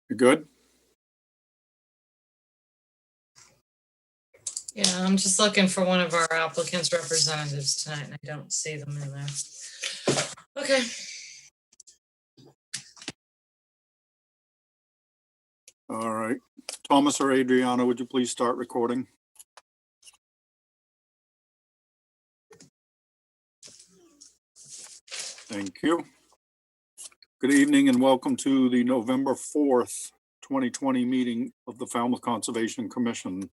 You good? Yeah, I'm just looking for one of our applicants' representatives tonight, and I don't see them in there. Okay. All right. Thomas or Adriana, would you please start recording? Thank you. Good evening and welcome to the November 4th, 2020 meeting of the Falmouth Conservation Commission.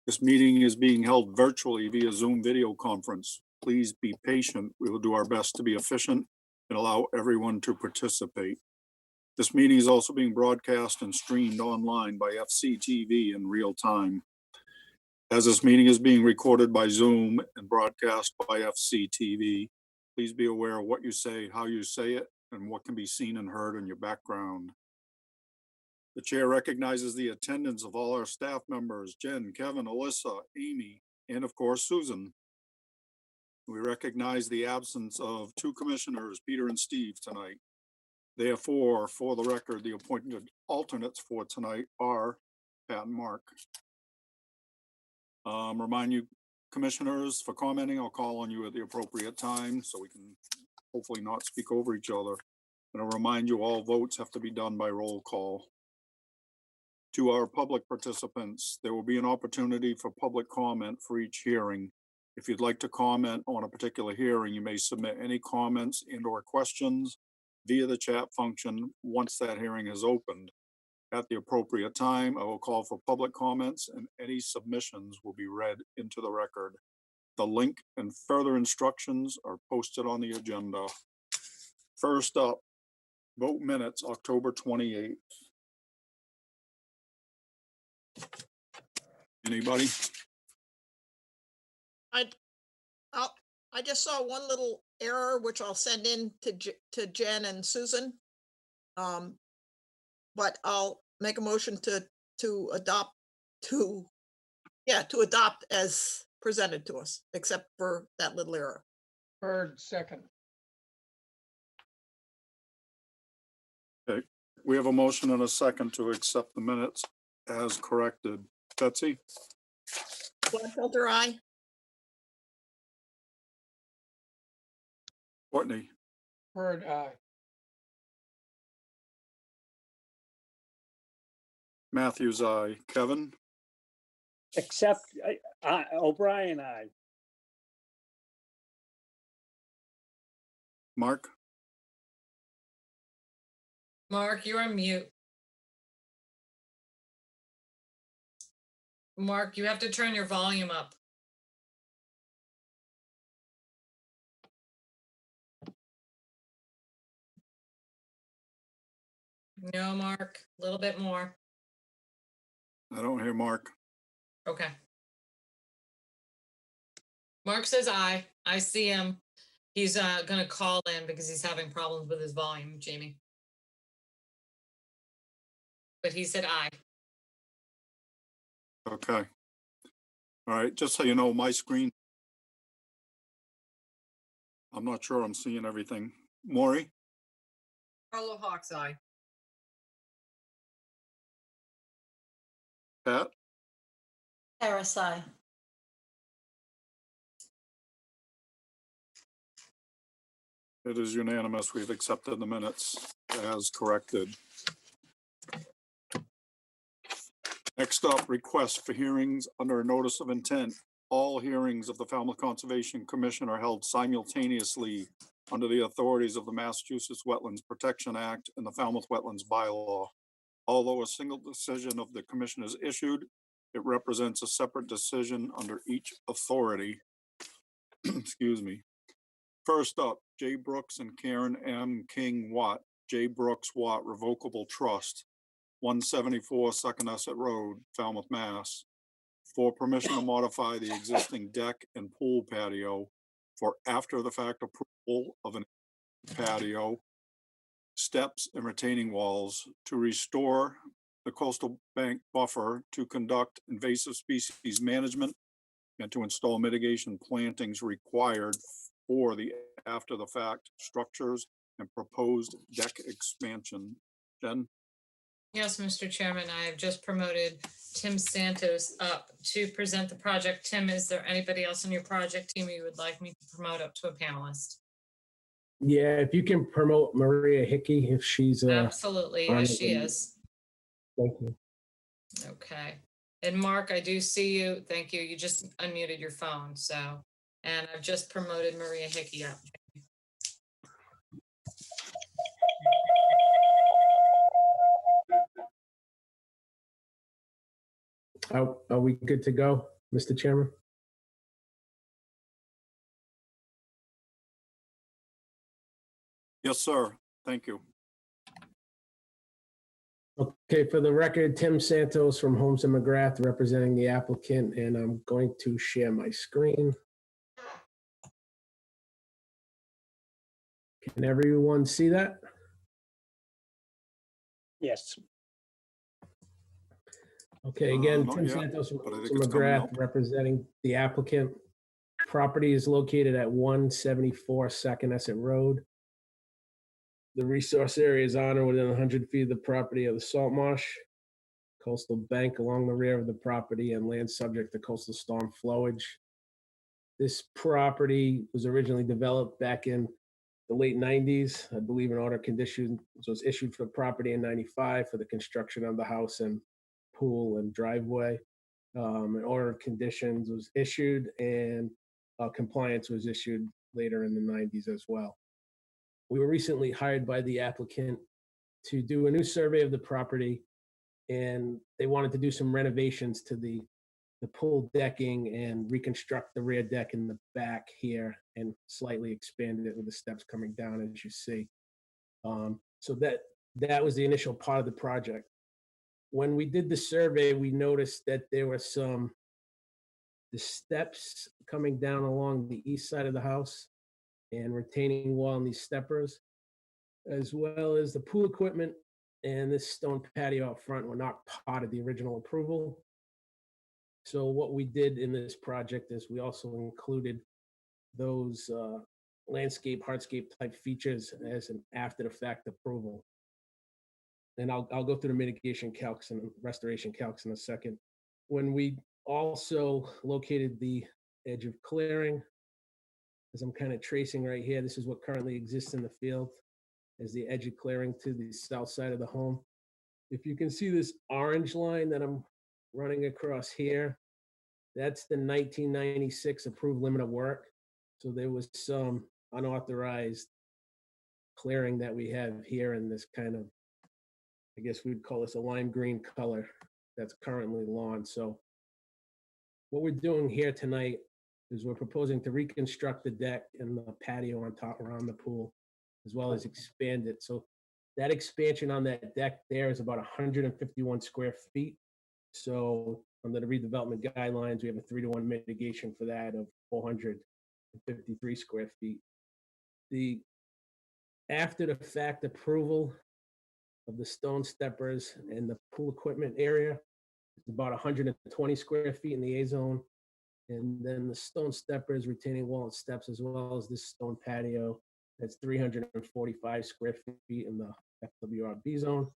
This meeting is being held virtually via Zoom video conference. Please be patient. We will do our best to be efficient and allow everyone to participate. This meeting is also being broadcast and streamed online by FCTV in real time. As this meeting is being recorded by Zoom and broadcast by FCTV, please be aware of what you say, how you say it, and what can be seen and heard in your background. The chair recognizes the attendance of all our staff members, Jen, Kevin, Alyssa, Amy, and of course, Susan. We recognize the absence of two commissioners, Peter and Steve, tonight. Therefore, for the record, the appointed alternates for tonight are Pat and Mark. Remind you, commissioners, for commenting, I'll call on you at the appropriate time so we can hopefully not speak over each other. And I'll remind you, all votes have to be done by roll call. To our public participants, there will be an opportunity for public comment for each hearing. If you'd like to comment on a particular hearing, you may submit any comments and/or questions via the chat function once that hearing is opened. At the appropriate time, I will call for public comments and any submissions will be read into the record. The link and further instructions are posted on the agenda. First up, vote minutes, October 28th. Anybody? I just saw one little error, which I'll send in to Jen and Susan. But I'll make a motion to adopt as presented to us, except for that little error. Bird, second. Okay, we have a motion and a second to accept the minutes as corrected. Betsy? Gladfelter, aye. Courtney? Bird, aye. Matthews, aye. Kevin? Except O'Brien, aye. Mark? Mark, you're on mute. Mark, you have to turn your volume up. No, Mark, a little bit more. I don't hear Mark. Okay. Mark says aye. I see him. He's gonna call in because he's having problems with his volume, Jamie. But he said aye. Okay. All right, just so you know, my screen, I'm not sure I'm seeing everything. Maury? Carlo Hawks, aye. Pat? Harris, aye. It is unanimous. We've accepted the minutes as corrected. Next up, request for hearings under a notice of intent. All hearings of the Falmouth Conservation Commission are held simultaneously under the authorities of the Massachusetts Wetlands Protection Act and the Falmouth Wetlands Bylaw. Although a single decision of the commission is issued, it represents a separate decision under each authority. Excuse me. First up, J. Brooks and Karen M. King Watt, J. Brooks Watt Revocable Trust, 174 Succonesset Road, Falmouth, Mass. For permission to modify the existing deck and pool patio for after the fact approval of an patio, steps and retaining walls to restore the coastal bank buffer, to conduct invasive species management, and to install mitigation plantings required for the after the fact structures and proposed deck expansion. Jen? Yes, Mr. Chairman, I have just promoted Tim Santos up to present the project. Tim, is there anybody else on your project team you would like me to promote up to a panelist? Yeah, if you can promote Maria Hickey, if she's Absolutely, on yes, it, she then- is. thank you. Okay. And Mark, I do see you. Thank you. You just unmuted your phone, so. And I've just promoted Maria Hickey up. Are we good to go, Mr. Chairman? Yes, sir. Thank you. Okay, for the record, Tim Santos from Holmes and McGrath representing the applicant, and I'm going to share my screen. Can everyone see that? Yes. Okay, again, Not Tim yet, Santos from but I Holmes think and it's coming McGrath up. representing the applicant. Property is located at 174 Saconesset Road. The resource area is on or within 100 feet of the property of the salt marsh, coastal bank along the rear of the property, and land subject to coastal storm flowage. This property was originally developed back in the late 90s. I believe an order of conditions was issued for the property in 95 for the construction of the house and pool and driveway. An order of conditions was issued, and compliance was issued later in the 90s as well. We were recently hired by the applicant to do a new survey of the property, and they wanted to do some renovations to the pool decking and reconstruct the rear deck in the back here and slightly expand it with the steps coming down, as you see. So that was the initial part of the project. When we did the survey, we noticed that there were the steps coming down along the east side of the house and retaining wall on these steppers, as well as the pool equipment and this stone patio out front were not part of the original approval. So what we did in this project is we also included those landscape, hardscape type features as an after the fact approval. And I'll go through the mitigation calcs and restoration calcs in a second. When we also located the edge of clearing, as I'm kind of tracing right here, this is what currently exists in the field as the edge of clearing to the south side of the home. If you can see this orange line that I'm running across here, that's the 1996 approved limit of work. So there was some unauthorized clearing that we have here in this kind of, I guess we'd call this a lime green color that's currently lawn. So what we're doing here tonight is we're proposing to reconstruct the deck and the patio on top around the pool, as well as expand it. So that expansion on that deck there is about 151 square feet. So under the redevelopment guidelines, we have a 3-to-1 mitigation for that of 453 square feet. The after the fact approval of the stone steppers and the pool equipment area is about 120 square feet in the A zone. And then the stone steppers, retaining wall and steps, as well as this stone patio, that's 345 square feet in the FWRB zone.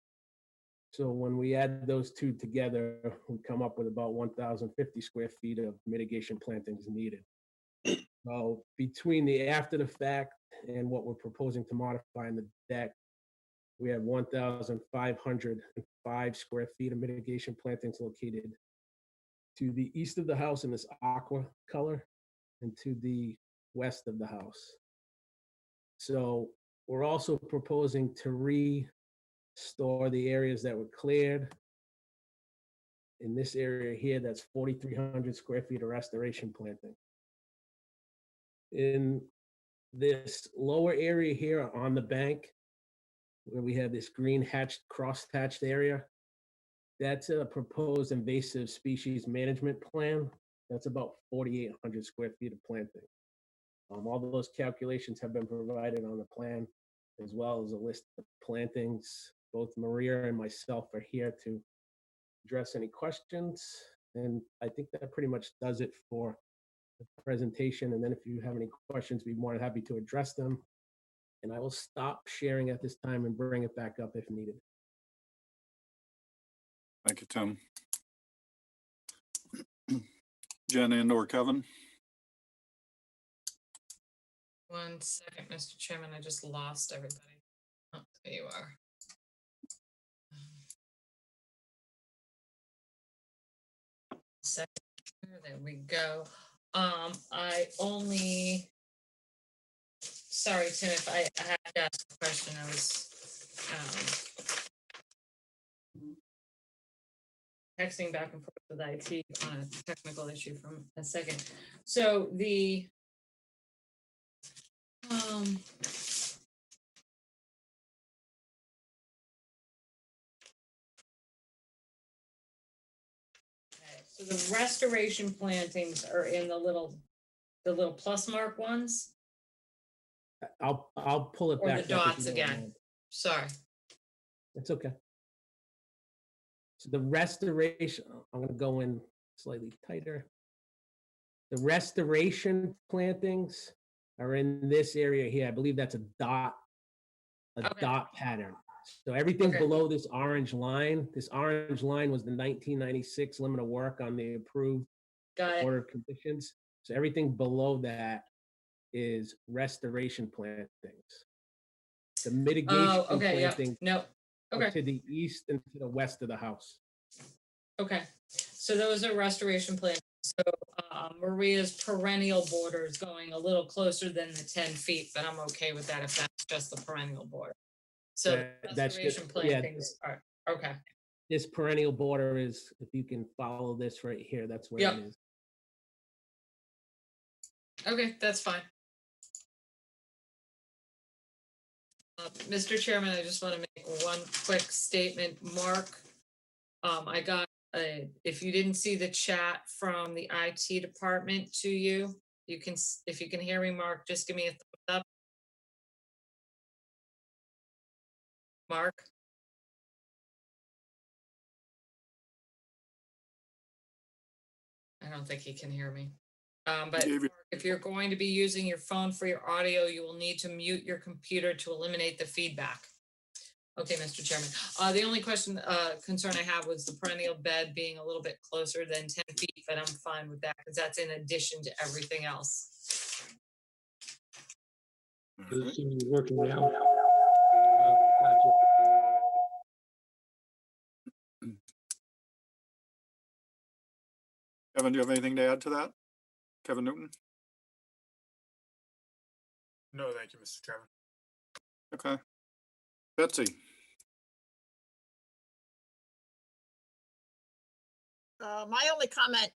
So when we add those two together, we come up with about 1,050 square feet of mitigation plantings needed. So between the after the fact and what we're proposing to modify in the deck, we have 1,505 square feet of mitigation plantings located to the east of the house in this aqua color and to the west of the house. So we're also proposing to restore the areas that were cleared. In this area here, that's 4,300 square feet of restoration planting. In this lower area here on the bank, where we have this green hatched, cross-hatched area, that's a proposed invasive species management plan. That's about 4,800 square feet of planting. All those calculations have been provided on the plan, as well as a list of plantings. Both Maria and myself are here to address any questions. And I think that pretty much does it for the presentation. And then if you have any questions, we'd be more than happy to address them. And I will stop sharing at this time and bring it back up if needed. Thank you, Tim. Jen and or Kevin? 1 second, Mr. Chairman, I just lost everybody. Oh, there you are. Second, there we go. I only, sorry, Tim, if I had to ask a question, I was texting back and forth with IT on a technical issue from a second. So the okay, so the restoration plantings are in the little plus mark ones, I'll pull it or back. the up if dots you don't again? mind. Sorry. It's okay. So the restoration, I'm gonna go in slightly tighter. The restoration plantings are in this area here. I believe that's a dot Okay. pattern. So everything Okay. below this orange line was the 1996 limit of work on the approved Got it. order of conditions. So everything below that is restoration plantings. The mitigation Oh, okay, yeah, plantings no, are okay, to the east and to the west of the house. okay. So those are restoration plans. So Maria's perennial border is going a little closer than the 10 feet, but I'm okay with that if that's just the perennial border. So the That's just- restoration yeah. plantings are, okay, This perennial border is, if you can follow this right here, that's where Yep. it is. okay, that's fine. Mr. Chairman, I just want to make one quick statement. Mark, I got, if you didn't see the chat from the IT department to you, you can, if you can hear me, Mark, just give me a thumbs up. Mark? I don't think he can hear me. But Gave you- Mark, if you're going to be using your phone for your audio, you will need to mute your computer to eliminate the feedback. Okay, Mr. Chairman. The only concern I have was the perennial bed being a little bit closer than 10 feet, but I'm fine with that because that's in addition to everything else. All Does right. it seem to be working now? Kevin, do you have anything to add to that? Kevin Newton? No, thank you, Mr. Chairman. Okay. Betsy? My only comment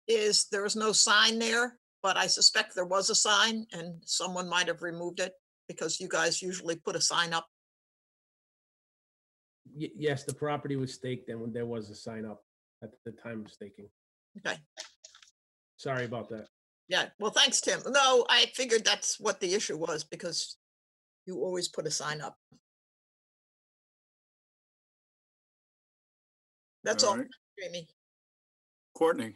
is there is no sign there, but I suspect there was a sign and someone might have removed it because you guys usually put a sign up. Yes, the property was staked and there was a sign up at the time of staking. Okay, Sorry about that. yeah, well, thanks, Tim. No, I figured that's what the issue was because you always put a sign up. That's all, right. Jamie. Courtney?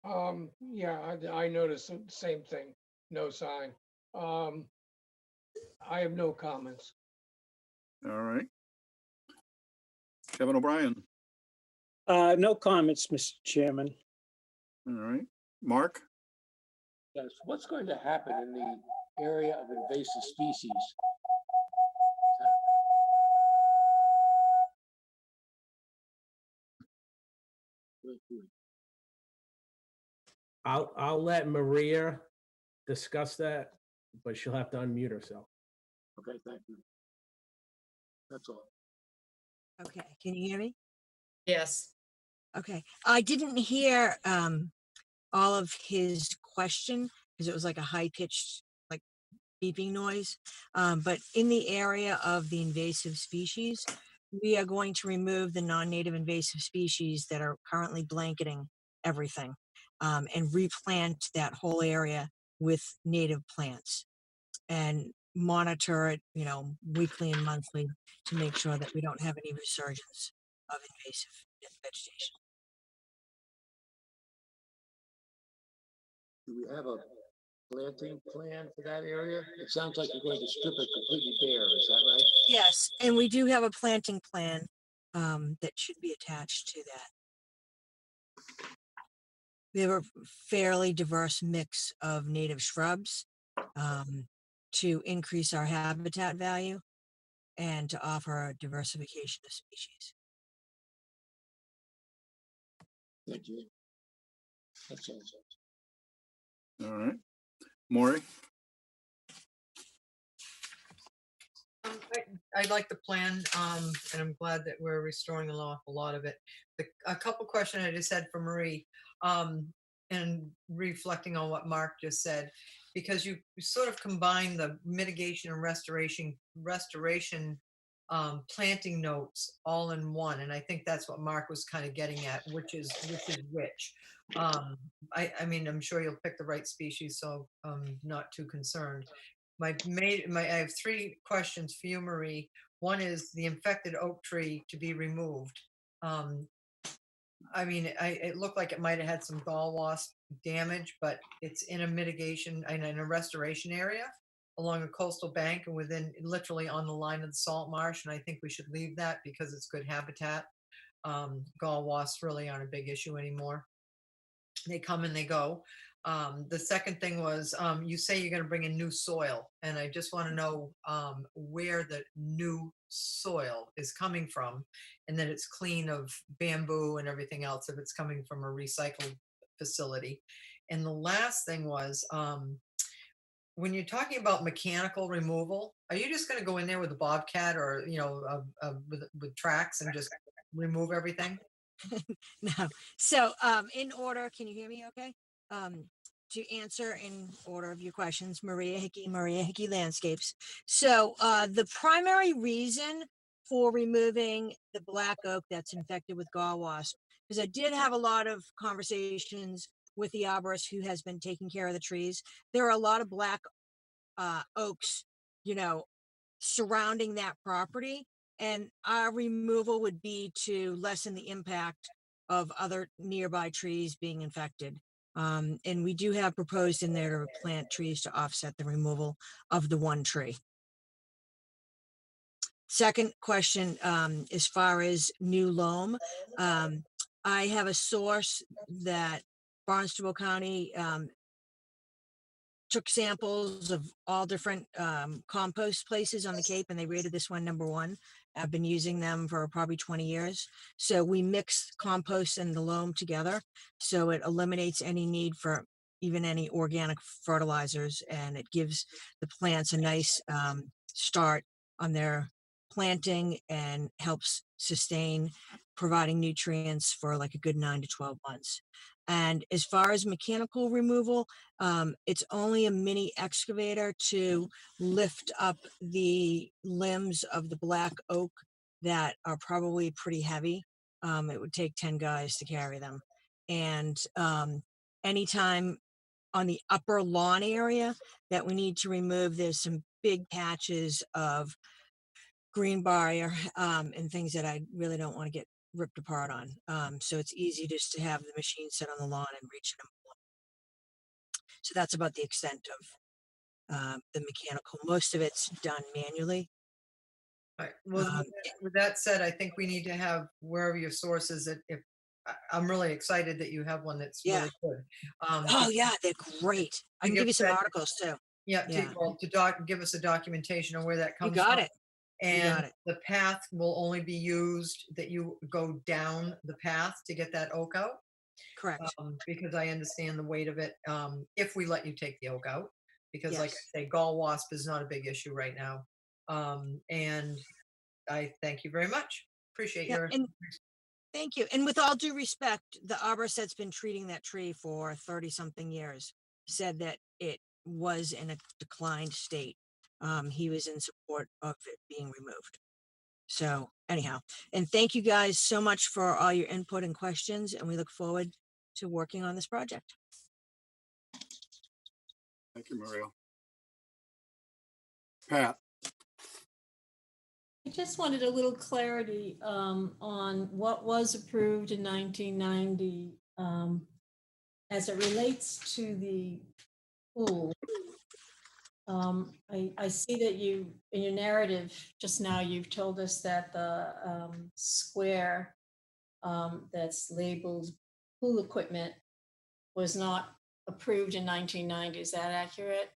Yeah, I noticed the same thing, no sign. I have no comments. All right. Kevin O'Brien? No comments, Mr. Chairman. All right. Mark? Yes, what's going to happen in the area of invasive species? I'll let Maria discuss that, but she'll have to unmute herself. Okay, thank you. That's all. Okay, can you hear me? Yes. Okay, I didn't hear all of his question because it was like a high pitched like beeping noise. But in the area of the invasive species, we are going to remove the non-native invasive species that are currently blanketing everything and replant that whole area with native plants and monitor it, weekly and monthly to make sure that we don't have any resurgence of invasive vegetation. Do we have a planting plan for that area? It sounds like you're going to strip it completely bare, is that right? Yes, and we do have a planting plan that should be attached to that. We have a fairly diverse mix of native shrubs to increase our habitat value and to offer a diversification of species. Thank you. That's all. All right. Maury? I like the plan, and I'm glad that we're restoring an awful lot of it. A couple questions I just had for Marie, and reflecting on what Mark just said, because you sort of combine the mitigation and restoration planting notes all in one, and I think that's what Mark was kind of getting at, which is which. I mean, I'm sure you'll pick the right species, so I'm not too concerned. I have three questions for you, Marie. One is the infected oak tree to be removed. I mean, it looked like it might have had some gall wasp damage, but it's in a mitigation and in a restoration area along a coastal bank and within literally on the line of the salt marsh. And I think we should leave that because it's good habitat. Gall wasps really aren't a big issue anymore. They come and they go. The second thing was you say you're going to bring in new soil, and I just want to know where the new soil is coming from, and that it's clean of bamboo and everything else if it's coming from a recycled facility. And the last thing was when you're talking about mechanical removal, are you just going to go in there with a bobcat or with tracks and just remove everything? No. So in order, can you hear me okay? To answer in order of your questions, Maria Hickey Landscapes. So the primary reason for removing the black oak that's infected with gall wasp, because I did have a lot of conversations with the arborist who has been taking care of the trees. There are a lot of black oaks, surrounding that property, and our removal would be to lessen the impact of other nearby trees being infected. And we do have proposed in there to plant trees to offset the removal of the one tree. Second question, as far as new loam, I have a source that Barnstable County took samples of all different compost places on the Cape, and they rated this one #1. I've been using them for probably 20 years. So we mix compost and the loam together, so it eliminates any need for even any organic fertilizers, and it gives the plants a nice start on their planting and helps sustain providing nutrients for like a good 9 to 12 months. And as far as mechanical removal, it's only a mini excavator to lift up the limbs of the black oak that are probably pretty heavy. It would take 10 guys to carry them. And anytime on the upper lawn area that we need to remove, there's some big patches of greenbrier and things that I really don't want to get ripped apart on. So it's easy just to have the machine sit on the lawn and reach it. So that's about the extent of the mechanical. Most of it's done manually. All right. Well, with that said, I think we need to have wherever your source is. I'm really excited that you have one that's really good. Oh yeah, they're great. I can give you some articles too. Yeah, give us a documentation on where that comes from. You got from. it. And the path will only be used that you go down the path to get that oak out. Correct. Because I understand the weight of it. If we let you take the oak out, because like I say, gall wasp is not a big issue right now. And I thank you very much. Appreciate your. Thank you. And with all due respect, the arborist that's been treating that tree for 30-something years said that it was in a declined state. He was in support of it being removed. So anyhow, and thank you guys so much for all your input and questions, and we look forward to working on this project. Thank you, Maria. Pat? I just wanted a little clarity on what was approved in 1990 as it relates to the pool. I see that you, in your narrative, just now, you've told us that the square that's labeled pool equipment was not approved in 1990. Is that accurate?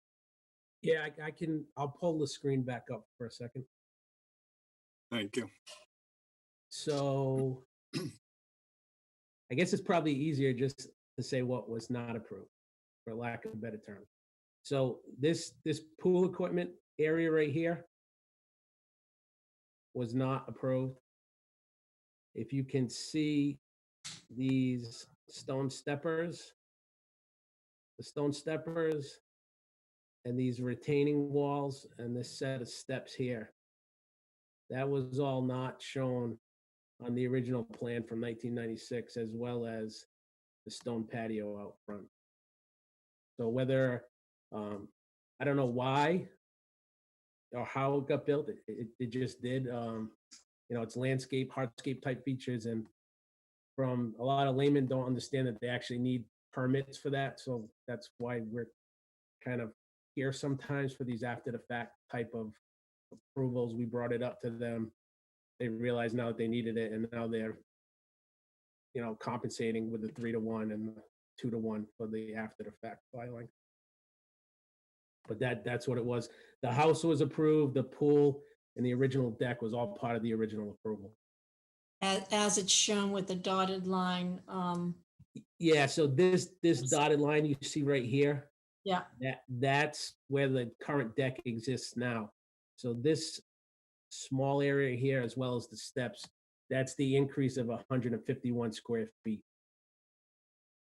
Yeah, I'll pull the screen back up for a second. Thank you. So I guess it's probably easier just to say what was not approved, for lack of a better term. So this pool equipment area right here was not approved. If you can see these stone steppers, the stone steppers and these retaining walls and this set of steps here, that was all not shown on the original plan from 1996, as well as the stone patio out front. So whether, I don't know why or how it got built, it just did. It's landscape, hardscape type features, and from a lot of laymen don't understand that they actually need permits for that. So that's why we're kind of here sometimes for these after the fact type of approvals. We brought it up to them. They realized now that they needed it, and now they're, compensating with the 3-to-1 and the 2-to-1 for the after the fact filing. But that's what it was. The house was approved, the pool and the original deck was all part of the original approval. As it's shown with the dotted line. Yeah, so this dotted line you see right here, Yeah, that's where the current deck exists now. So this small area here, as well as the steps, that's the increase of 151 square feet.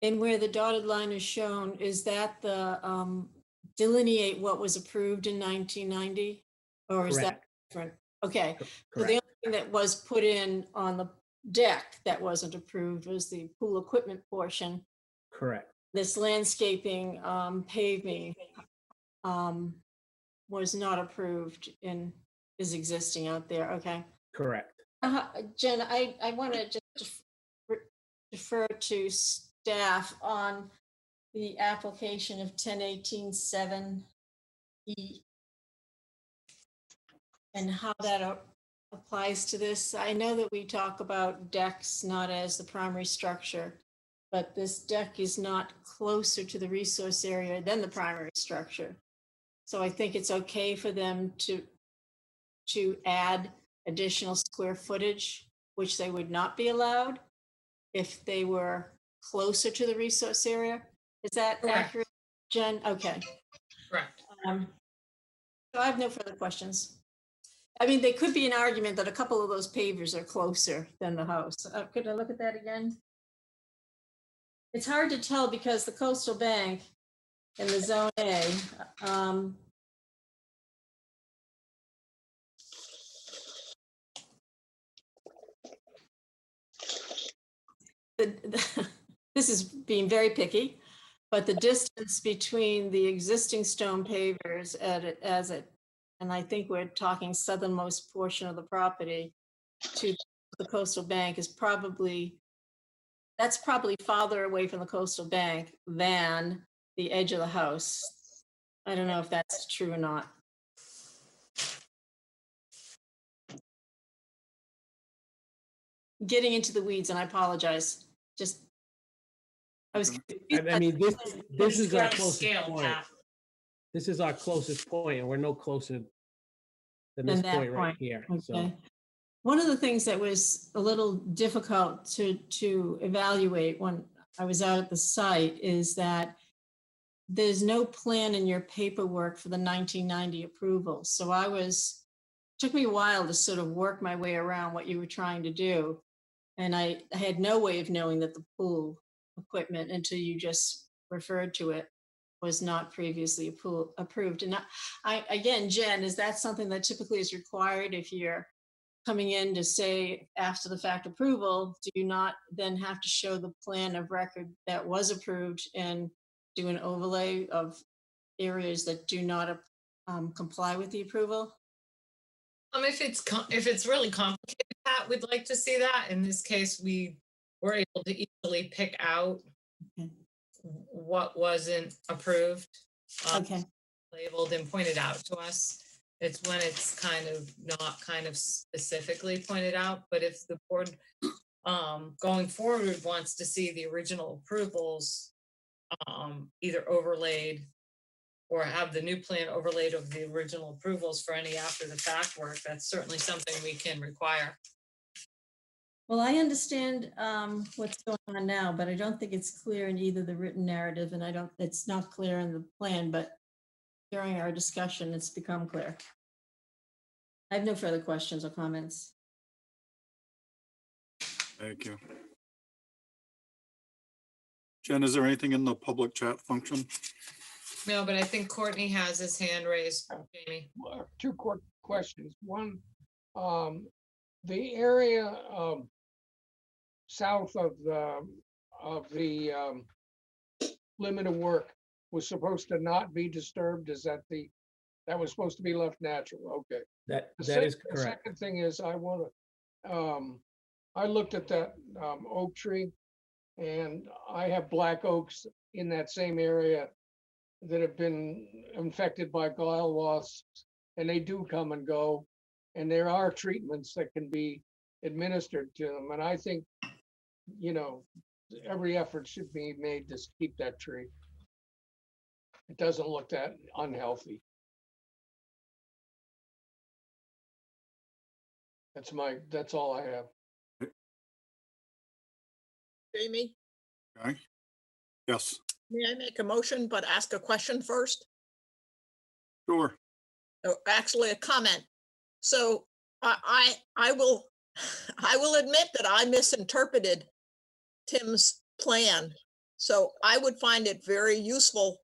and where the dotted line is shown, is that the delineate what was approved in 1990? Or is that Correct. different? Okay, so the Correct. only thing that was put in on the deck that wasn't approved was the pool equipment portion. Correct. This landscaping, paving, was not approved and is existing out there. Okay. Correct. Jen, I want to just defer to staff on the application of 1018-7E and how that applies to this. I know that we talk about decks not as the primary structure, but this deck is not closer to the resource area than the primary structure. So I think it's okay for them to add additional square footage, which they would not be allowed if they were closer to the resource area. Is that Correct. accurate, Jen? Okay. Correct. So I have no further questions. I mean, there could be an argument that a couple of those pavers are closer than the house. Could I look at that again? It's hard to tell because the coastal bank and the zone A, this is being very picky, but the distance between the existing stone pavers and I think we're talking southernmost portion of the property to the coastal bank is probably farther away from the coastal bank than the edge of the house. I don't know if that's true or not. Getting into the weeds, and I apologize. I was. I mean, this is our Scale, closest point. Pat. This is our closest point, and we're no closer than this Than that point right point. here. So Okay. One of the things that was a little difficult to evaluate when I was out at the site is that there's no plan in your paperwork for the 1990 approval. So took me a while to sort of work my way around what you were trying to do. And I had no way of knowing that the pool equipment, until you just referred to it, was not previously approved. And again, Jen, is that something that typically is required if you're coming in to say after the fact approval? Do you not then have to show the plan of record that was approved and do an overlay of areas that do not comply with the approval? If it's really complicated, Pat, we'd like to see that. In this case, we were able to easily pick out Okay. what wasn't approved. Okay. labeled and pointed out to us. It's when it's kind of not kind of specifically pointed out, but if the board going forward wants to see the original approvals either overlaid or have the new plan overlaid of the original approvals for any after the fact work, that's certainly something we can require. Well, I understand what's going on now, but I don't think it's clear in either the written narrative and it's not clear in the plan, but during our discussion, it's become clear. I have no further questions or comments. Thank you. Jen, is there anything in the public chat function? No, but I think Courtney has his hand raised, Jamie. Two quick questions. One, the area south of the limit of work was supposed to not be disturbed. Is that that was supposed to be left natural? Okay. That The is the correct. second thing is I want to, I looked at that oak tree and I have black oaks in that same area that have been infected by gall wasps, and they do come and go. And there are treatments that can be administered to them. And I think, every effort should be made to keep that tree. It doesn't look that unhealthy. That's all I have. Jamie, Okay. Yes, may I make a motion but ask a question first? sure. Or actually a comment. So I will admit that I misinterpreted Tim's plan. So I would find it very useful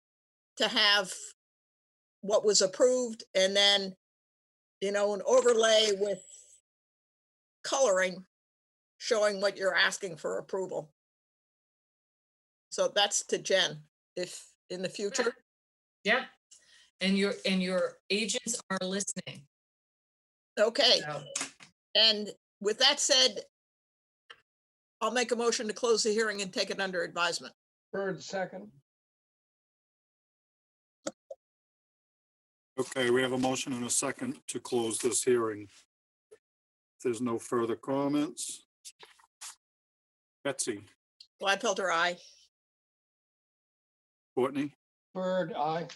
to have what was approved and then, an overlay with coloring showing what you're asking for approval. So that's to Jen, if in the future. Yep. And your agents are listening. Okay, So, and with that said, I'll make a motion to close the hearing and take it under advisement. Bird second. Okay, we have a motion and a second to close this hearing. If there's no further comments. Betsy, Gladfelter, aye. Courtney, Bird, aye.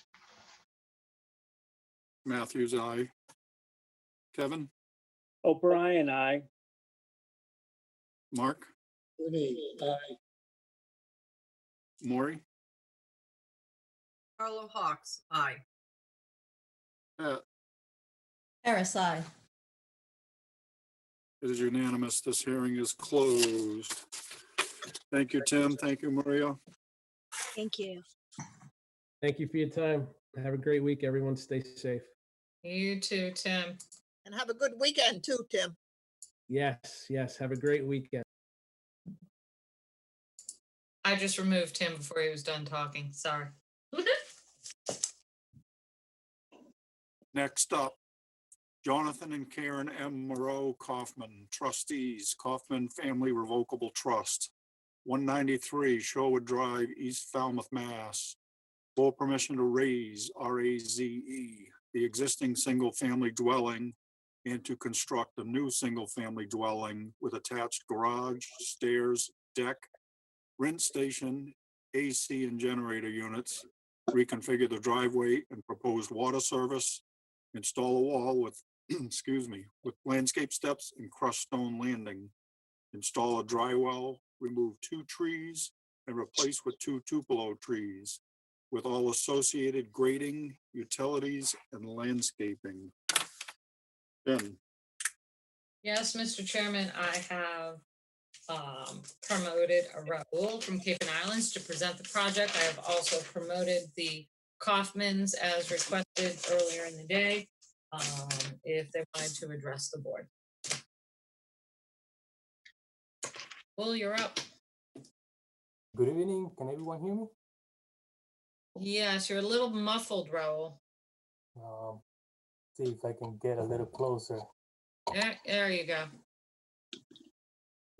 Matthews, aye. Kevin, O'Brien, aye. Mark, Aye. Maury, Carlo Hawks, aye. Pat. Harris, aye. It is unanimous. This hearing is closed. Thank you, Tim. Thank you, Maria. Thank you. Thank you for your time. Have a great week, everyone. Stay safe. you too, Tim. And have a good weekend too, Tim. Yes, have a great weekend. I just removed Tim before he was done talking. Sorry. Next up, Jonathan and Karen M. Moreau Kaufman, trustees, Kaufman Family Revocable Trust, 193 Shorewood Drive, East Falmouth, Mass. For permission to raise, RAZE, the existing single-family dwelling and to construct a new single-family dwelling with attached garage, stairs, deck, rinse station, AC and generator units, reconfigure the driveway and proposed water service, install a wall with, with landscape steps and crushed stone landing, install a dry well, remove 2 trees and replace with 2 tupelo trees with all associated grading, utilities and landscaping. Ben, Yes, Mr. Chairman, I have promoted Raul from Cape and Islands to present the project. I have also promoted the Kaufmans as requested earlier in the day, if they wanted to address the board. Well, you're up. Good evening. Can everyone hear me? Yes, you're a little muffled, Raul. See if I can get a little closer. There you go.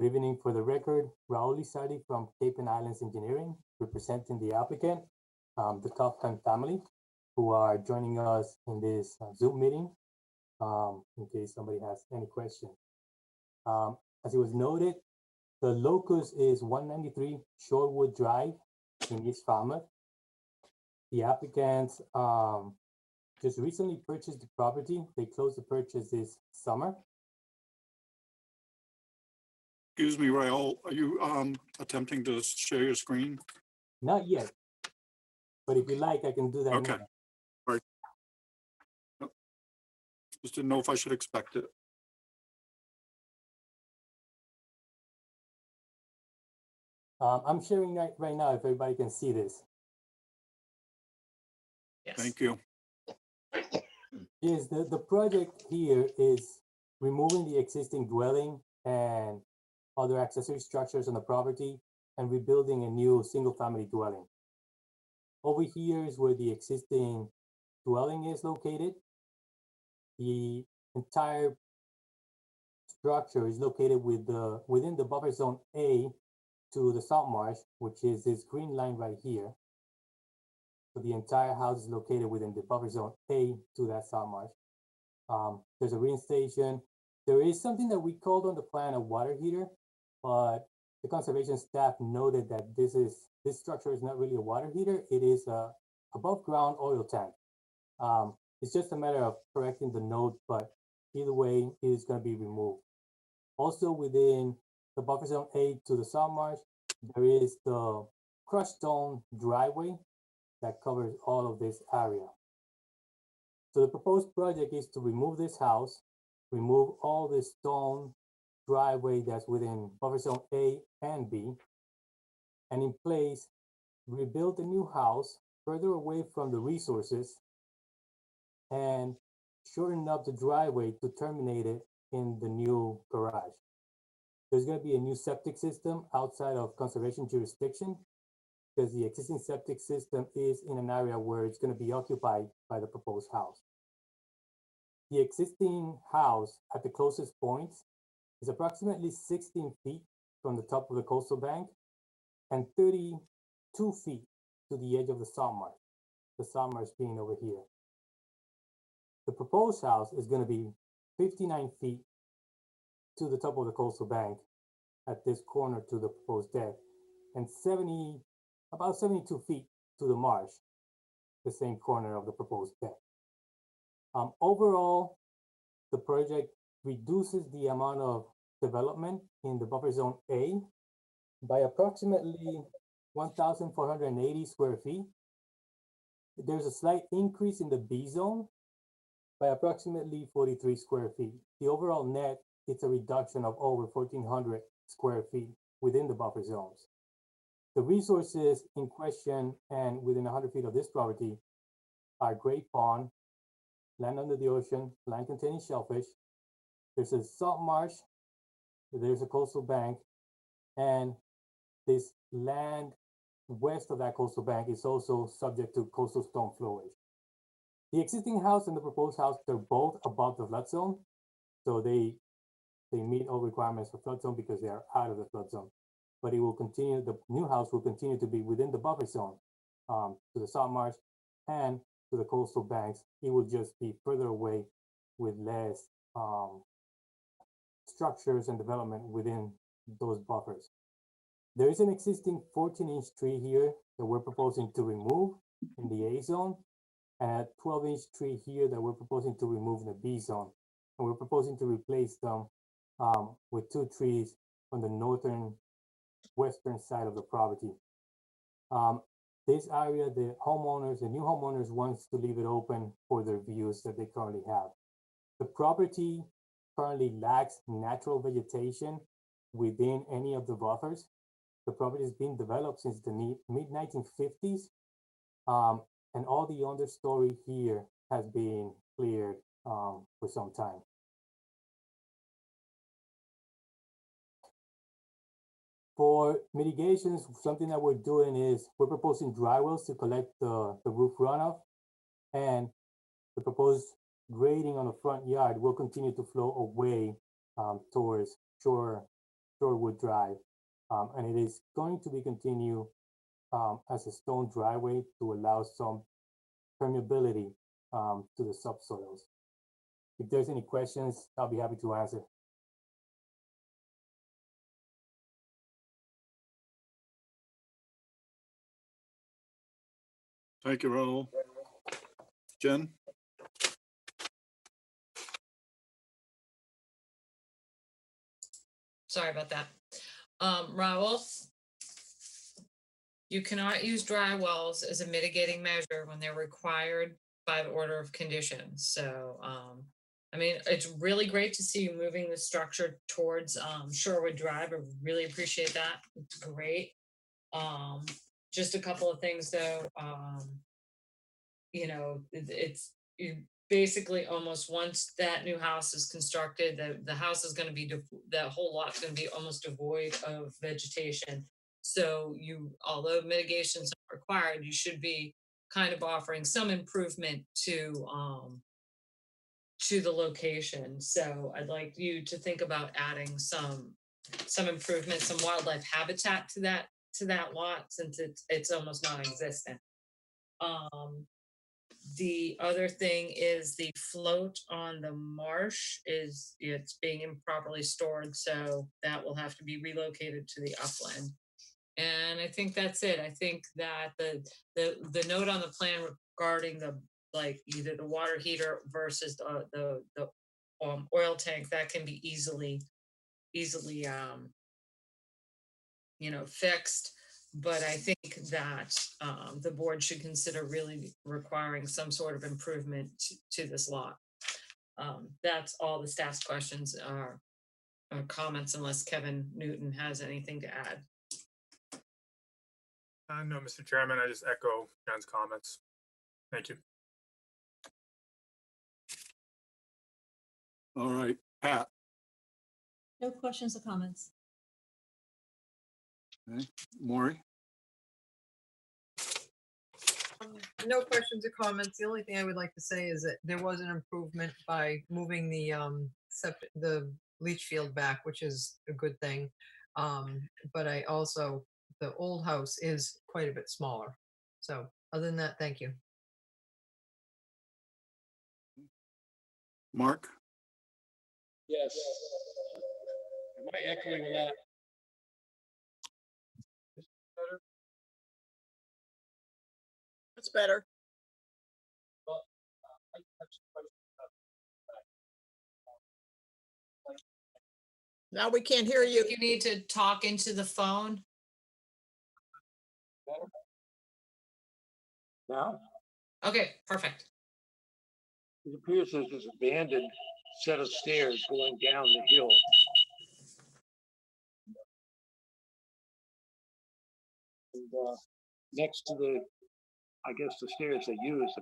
Good evening. For the record, Raul Lizardi from Cape and Islands Engineering, representing the applicant, the Kaufman family. who are joining us in this Zoom meeting, in case somebody has any question. As it was noted, the locus is 193 Shorewood Drive in East Falmouth. The applicants just recently purchased the property. They closed the purchase this summer. Excuse me, Raul, are you attempting to share your screen? Not yet, but if you like, I can do that Okay. now. Right. Just didn't know if I should expect it. I'm sharing that right now if everybody can see this. Yes. Thank you. Yes, the project here is removing the existing dwelling and other accessory structures on the property and rebuilding a new single-family dwelling. Over here is where the existing dwelling is located. The entire structure is located within the buffer zone A to the salt marsh, which is this green line right here. So the entire house is located within the buffer zone A to that salt marsh. There's a rinse station. There is something that we called on the plan a water heater, but the conservation staff noted that this structure is not really a water heater. It is a above ground oil tank. It's just a matter of correcting the note, but either way, it is going to be removed. Also within the buffer zone A to the salt marsh, there is the crushed stone driveway that covers all of this area. So the proposed project is to remove this house, remove all this stone driveway that's within buffer zone A and B, and in place, rebuild a new house further away from the resources and shorten up the driveway to terminate it in the new garage. There's going to be a new septic system outside of conservation jurisdiction because the existing septic system is in an area where it's going to be occupied by the proposed house. The existing house at the closest points is approximately 16 feet from the top of the coastal bank and 32 feet to the edge of the salt marsh being over here. The proposed house is going to be 59 feet to the top of the coastal bank at this corner to the proposed deck and about 72 feet to the marsh, the same corner of the proposed deck. Overall, the project reduces the amount of development in the buffer zone A by approximately 1,480 square feet. There's a slight increase in the B zone by approximately 43 square feet. The overall net, it's a reduction of over 1,400 square feet within the buffer zones. The resources in question and within 100 feet of this property are Great Pond, land under the ocean, land containing shellfish. There's a salt marsh, there's a coastal bank, and this land west of that coastal bank is also subject to coastal stone flowage. The existing house and the proposed house, they're both above the flood zone, so they meet all requirements for flood zone because they are out of the flood zone. But it will continue, the new house will continue to be within the buffer zone to the salt marsh and to the coastal banks. It will just be further away with less structures and development within those buffers. There is an existing 14-inch tree here that we're proposing to remove in the A zone, and a 12-inch tree here that we're proposing to remove in the B zone. And we're proposing to replace them with 2 trees on the northern western side of the property. This area, the new homeowners wants to leave it open for their views that they currently have. The property currently lacks natural vegetation within any of the buffers. The property has been developed since the mid-1950s, and all the understory here has been cleared for some time. For mitigations, something that we're doing is we're proposing dry wells to collect the roof runoff, and the proposed grading on the front yard will continue to flow away towards Shorewood Drive. And it is going to be continued as a stone driveway to allow some permeability to the subsoils. If there's any questions, I'll be happy to answer. Thank you, Raul. Jen? Sorry about that. Raul, you cannot use dry wells as a mitigating measure when they're required by the order of conditions. So, I mean, it's really great to see you moving the structure towards Sherwood Drive. I really appreciate that. It's great. Just a couple of things though. You know, it's you basically almost once that new house is constructed, the house is going to be that whole lot's going to be almost devoid of vegetation. So you, although mitigations are required, you should be kind of offering some improvement to the location. So I'd like you to think about adding some improvement, some wildlife habitat to that lot, since it's almost non-existent. The other thing is the float on the marsh it's being improperly stored, so that will have to be relocated to the upland. And I think that's it. I think that the note on the plan regarding the either the water heater versus the oil tank, that can be easily fixed. But I think that the board should consider really requiring some sort of improvement to this lot. That's all the staff's questions are, comments, unless Kevin Newton has anything to add. No, Mr. Chairman, I just echo John's comments. Thank you. All right, Pat? No questions or comments. Okay. Maury? No questions or comments. The only thing I would like to say is that there was an improvement by moving the leach field back, which is a good thing. But the old house is quite a bit smaller. So other than that, thank you. Mark? Yes. Am I echoing that? That's better. Now we can't hear you. You need to talk into the phone. Now, Okay, perfect. it appears there's this abandoned set of stairs going down the hill. And next to I guess the stairs they use,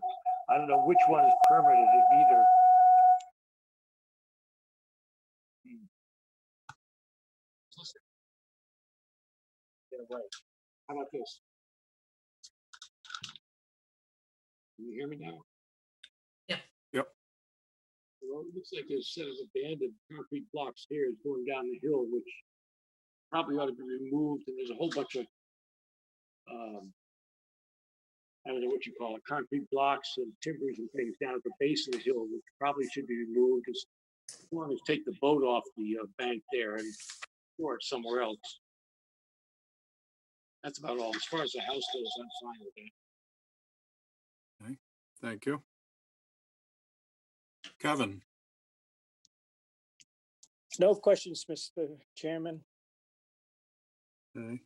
I don't know which one is permitted either. Yeah, right. How about this? Can you hear me now? Yeah. Yep. Well, it looks like there's a set of abandoned concrete block stairs going down the hill, which probably ought to be removed. And there's a whole bunch of, I don't know what you call it, concrete blocks and timbers and things down at the base of the hill, which probably should be removed. As long as take the boat off the bank there and store it somewhere else. That's about all. As far as the house goes, I'm fine with that. Okay, thank you. Kevin? No questions, Mr. Chairman. Okay.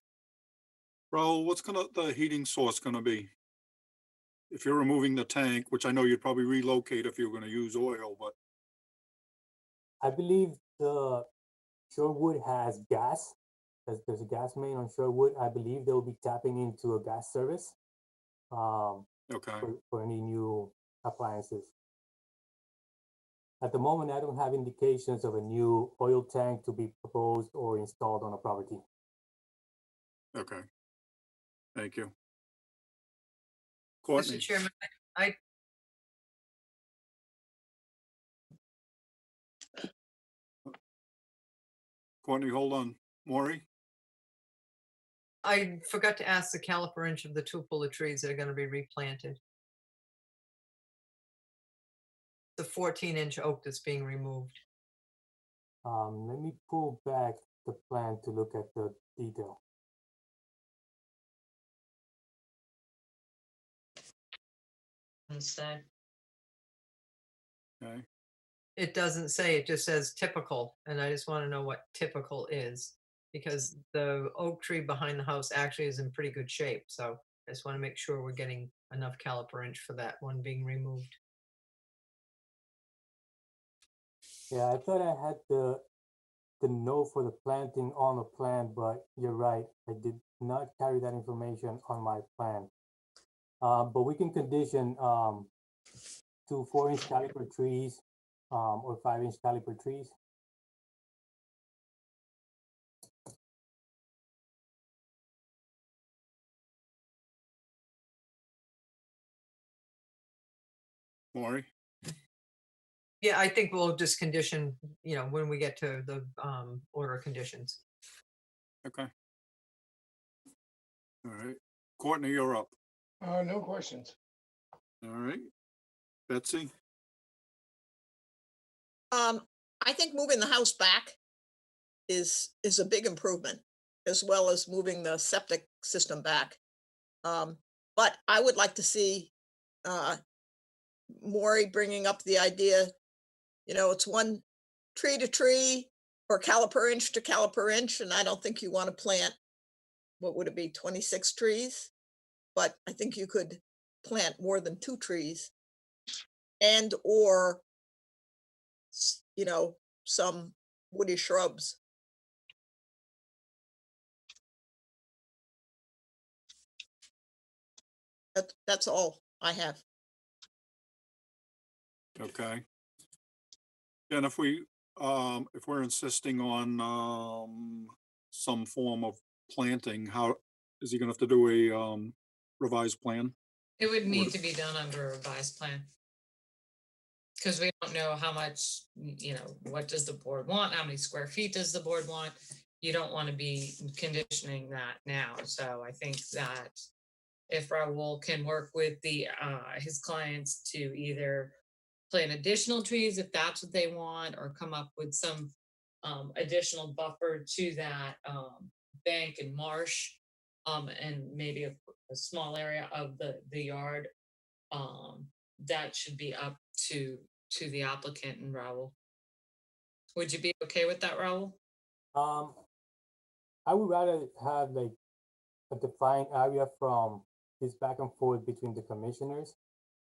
Raul, what's the heating source gonna be? If you're removing the tank, which I know you'd probably relocate if you're gonna use oil, but I believe the Sherwood has gas. There's a gas main on Sherwood. I believe they'll be tapping into a gas service okay, for any new appliances. At the moment, I don't have indications of a new oil tank to be proposed or installed on a property. okay. Thank you. Mr. Courtney? Chairman, Courtney, hold on. Maury? I forgot to ask the caliper inch of the two puller trees that are going to be replanted. The 14-inch oak that's being removed. Let me pull back the plan to look at the detail. Instead, Okay, It doesn't say, it just says typical, and I just want to know what typical is. Because the oak tree behind the house actually is in pretty good shape, so I just want to make sure we're getting enough caliper inch for that one being removed. Yeah, I thought I had the note for the planting on the plan, but you're right. I did not carry that information on my plan. But we can condition 2 4-inch caliper trees or 5-inch caliper trees. Maury, Yeah, I think we'll just condition, when we get to the order of conditions. okay. All right, Courtney, you're up. No questions. All right. Betsy, I think moving the house back is a big improvement, as well as moving the septic system back. But I would like to see Maury bringing up the idea, it's one tree to tree or caliper inch to caliper inch, and I don't think you want to plant, what would it be, 26 trees? But I think you could plant more than 2 trees and or some woody shrubs. That's all I have. okay. And if we're insisting on some form of planting, how is he gonna have to do a revised plan? it would need to be done under a revised plan. Because we don't know how much, what does the board want? How many square feet does the board want? You don't want to be conditioning that now. So I think that if Raul can work with his clients to either plant additional trees if that's what they want, or come up with some additional buffer to that bank and marsh, and maybe a small area of the yard, that should be up to the applicant and Raul. Would you be okay with that, Raul? I would rather have like a defined area from this back and forth between the commissioners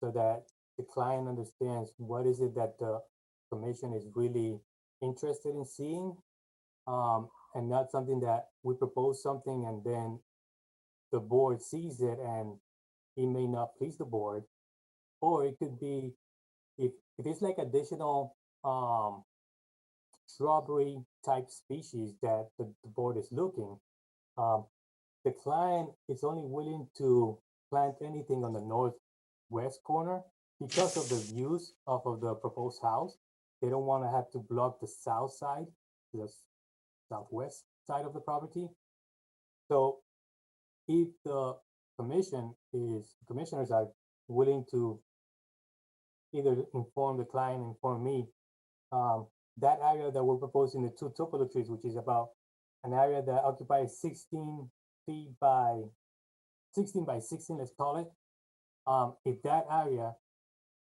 so that the client understands what is it that the commission is really interested in seeing, and not something that we propose something and then the board sees it and it may not please the board. Or it could be, if it's like additional shrubbery type species that the board is looking, the client is only willing to plant anything on the northwest corner because of the views of the proposed house. They don't want to have to block the south side, the southwest side of the property. So if the commissioners are willing to either inform the client, inform me, that area that we're proposing, the 2 tupelo trees, which is about an area that occupies 16 feet by 16 by 16, let's call it. If that area,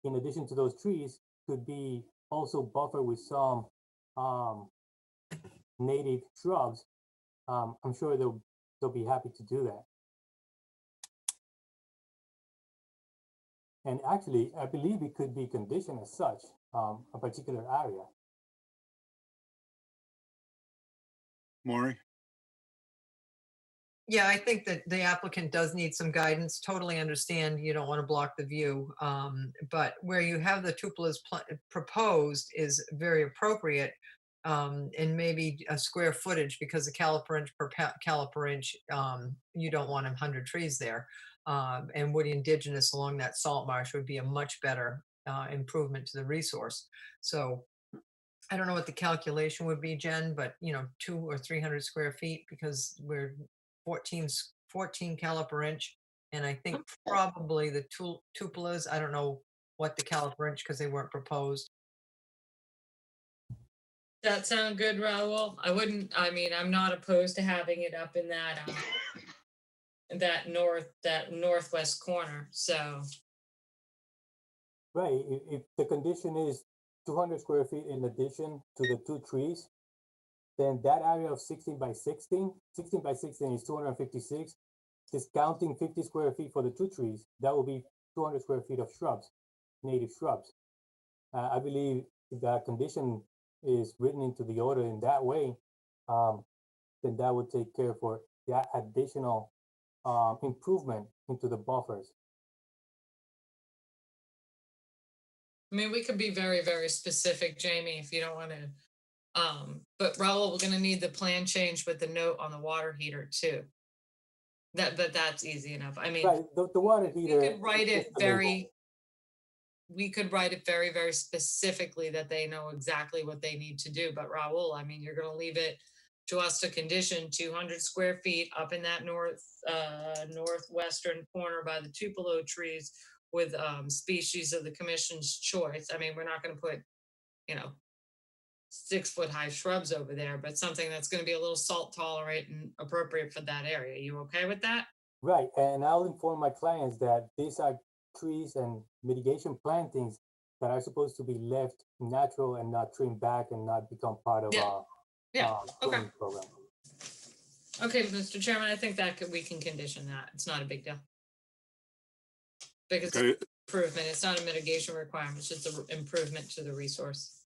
in addition to those trees, could be also buffered with some native shrubs, I'm sure they'll be happy to do that. And actually, I believe it could be conditioned as such, a particular area. Maury, Yeah, I think that the applicant does need some guidance. Totally understand you don't want to block the view. But where you have the cupolas proposed is very appropriate, and maybe a square footage, because the caliper inch per caliper inch, you don't want 100 trees there. And woody indigenous along that salt marsh would be a much better improvement to the resource. So I don't know what the calculation would be, Jen, but 200 or 300 square feet, because we're 14 caliper inch. And I think probably the tupelas, I don't know what the caliper inch, because they weren't proposed. That sound good, Raul? I mean, I'm not opposed to having it up in that northwest corner, so. Right, if the condition is 200 square feet in addition to the 2 trees, then that area of 16 by 16 is 256. Discounting 50 square feet for the 2 trees, that will be 200 square feet of shrubs, native shrubs. I believe if that condition is written into the order in that way, then that would take care for that additional improvement into the buffers. I mean, we could be very, very specific, Jamie, if you don't want to. But Raul, we're gonna need the plan change with the note on the water heater too. But that's easy enough. I mean, Right, the water we heater. could write is it the label. very. We could write it very, very specifically that they know exactly what they need to do. But Raul, I mean, you're gonna leave it to us to condition 200 square feet up in that northwestern corner by the tupelo trees with species of the commission's choice. I mean, we're not gonna put, 6-foot high shrubs over there, but something that's gonna be a little salt tolerant and appropriate for that area. You okay with that? Right, and I'll inform my clients that these are trees and mitigation plantings that are supposed to be left natural and not trimmed back and not become part of Yeah. Yeah, okay. pruning program. Okay, Mr. Chairman, I think we can condition that. It's not a big deal. Because it's Okay, improvement, it's not a mitigation requirement, it's just an improvement to the resource.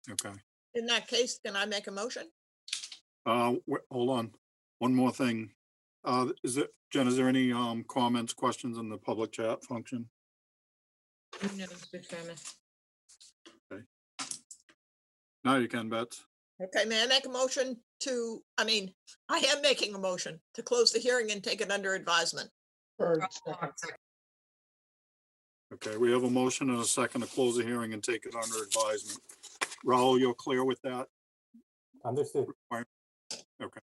okay. In that case, can I make a motion? Hold on. One more thing. Jen, is there any comments, questions in the public chat function? No, Mr. Chairman. Now you can, Bets. Okay, may I make a motion I am making a motion to close the hearing and take it under advisement. Bird, Oh, second. Okay, we have a motion and a second to close the hearing and take it under advisement. Raul, you're clear with that? Understood. Okay.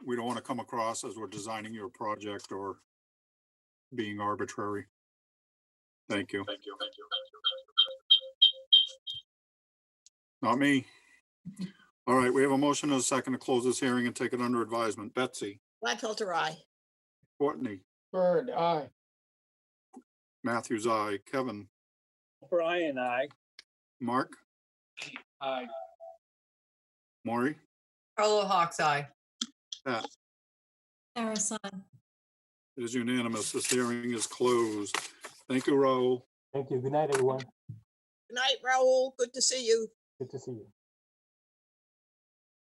We don't want to come across as we're designing your project or being arbitrary. Thank you. Not me. All right, we have a motion and a second to close this hearing and take it under advisement. Betsy, Gladfelter, aye. Courtney, Bird, aye. Matthews, aye. Kevin, Brian, I. Mark, Aye. Maury, Carlo Hawk's eye. Pat. Sarah Sun. It is unanimous. This hearing is closed. Thank you, Raul. Thank you. Good night, everyone. Good night, Raul. Good to see you. Good to see you.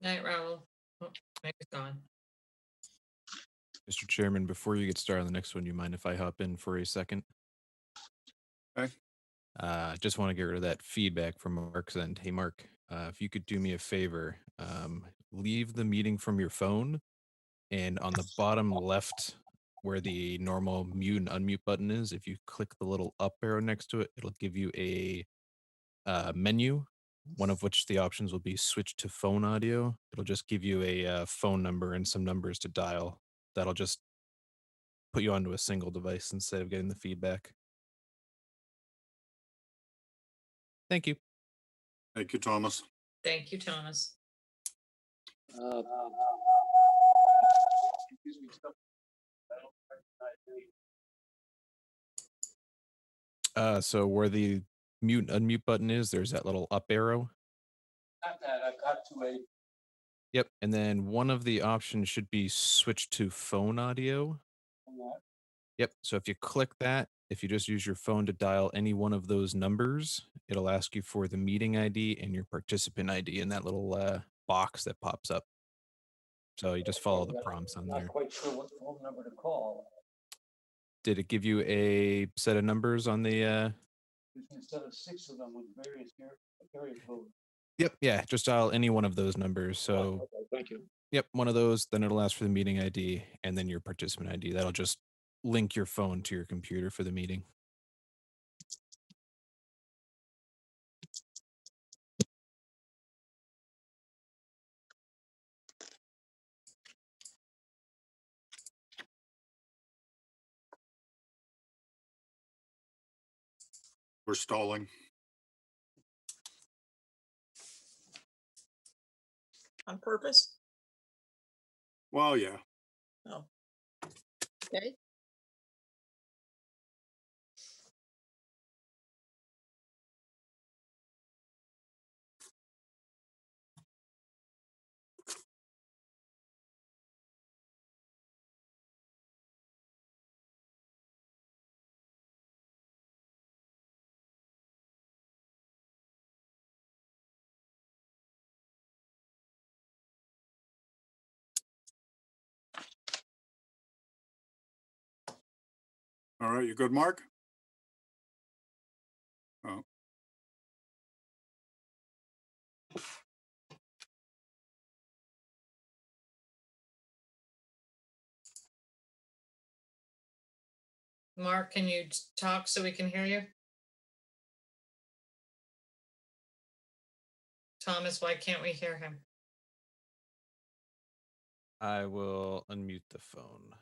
Night, Raul. Oh, maybe it's gone. Mr. Chairman, before you get started on the next one, you mind if I hop in for a second? Okay. Just want to get rid of that feedback from Mark's end. Hey, Mark, if you could do me a favor, leave the meeting from your phone, and on the bottom left where the normal mute and unmute button is, if you click the little up arrow next to it, it'll give you a menu, one of which the options will be switch to phone audio. It'll just give you a phone number and some numbers to dial. That'll just put you onto a single device instead of getting the feedback. Thank you. Thank you, Thomas. Thank you, Thomas. So where the mute and unmute button is, there's that little up arrow. Got that. I've got to a. Yep. And then one of the options should be switch to phone audio. Yep. So if you click that, if you just use your phone to dial any one of those numbers, it'll ask you for the meeting ID and your participant ID in that little box that pops up. So you just follow the prompts on there. Not quite sure what phone number to call. Did it give you a set of numbers on the? There's a set of 6 of them with various area codes. Yep. Yeah. Just dial any one of those numbers. So. Okay, thank you. Yep, one of those. Then it'll ask for the meeting ID and then your participant ID. That'll just link your phone to your computer for the meeting. We're stalling. On purpose? Well, yeah. Oh. Okay. All right, you good, Mark? Oh. Mark, can you talk so we can hear you? Thomas, why can't we hear him? I will unmute the phone.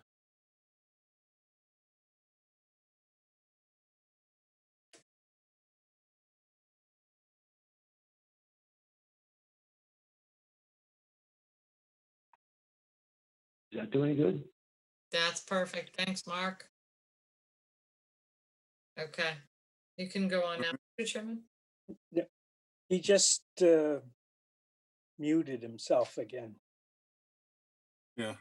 Does that do any good? That's perfect. Thanks, Mark. Okay, you can go on now, Mr. Chairman. He just muted himself again. Yeah.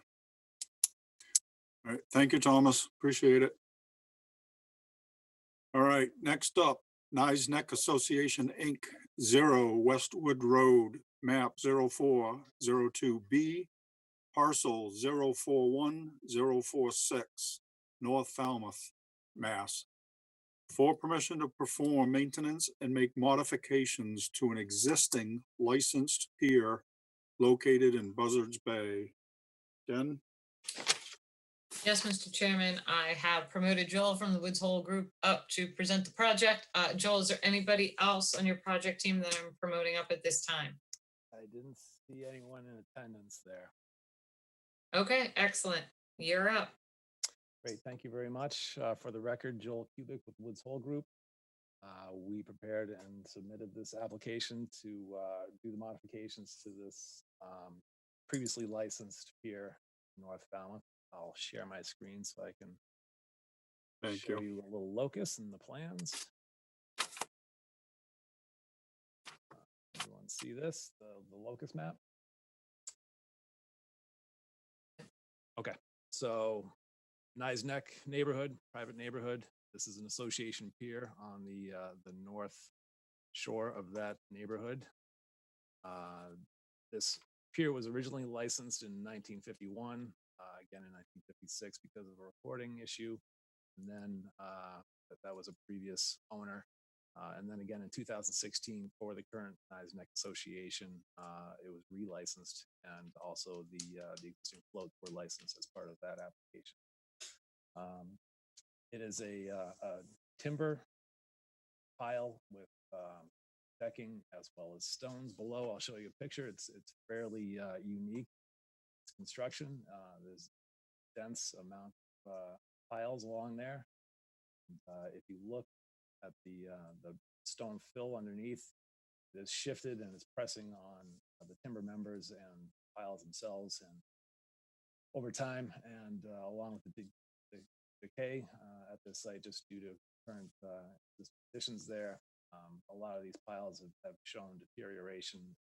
All right, thank you, Thomas. Appreciate it. All right, next up, Nyes Neck Association, Inc., 0 Westwood Road, map 0402B, parcel 041046, North Falmouth, Mass. For permission to perform maintenance and make modifications to an existing licensed pier located in Buzzards Bay. Jen? Yes, Mr. Chairman, I have promoted Joel from the Woods Hole Group up to present the project. Joel, is there anybody else on your project team that I'm promoting up at this time? I didn't see anyone in attendance there. Okay, excellent. You're up. Great, thank you very much. For the record, Joel Kubik with Woods Hole Group. We prepared and submitted this application to do the modifications to this previously licensed pier in North Falmouth. I'll share my screen so I can show you a little locus and the plans. Everyone see this, the locus map? Okay, so Nyes Neck neighborhood, private neighborhood. This is an association pier on the north shore of that neighborhood. This pier was originally licensed in 1951, again in 1956 because of a recording issue, and then that was a previous owner. And then again in 2016 for the current Nyes Neck Association, it was relicensed, and also the existing floats were licensed as part of that application. It is a timber pile with decking as well as stones below. I'll show you a picture. It's fairly unique. It's construction. There's dense amount of piles along there. If you look at the stone fill underneath, it is shifted and it's pressing on the timber members and piles themselves. And over time, and along with the decay at this site, just due to current conditions there, a lot of these piles have shown deterioration,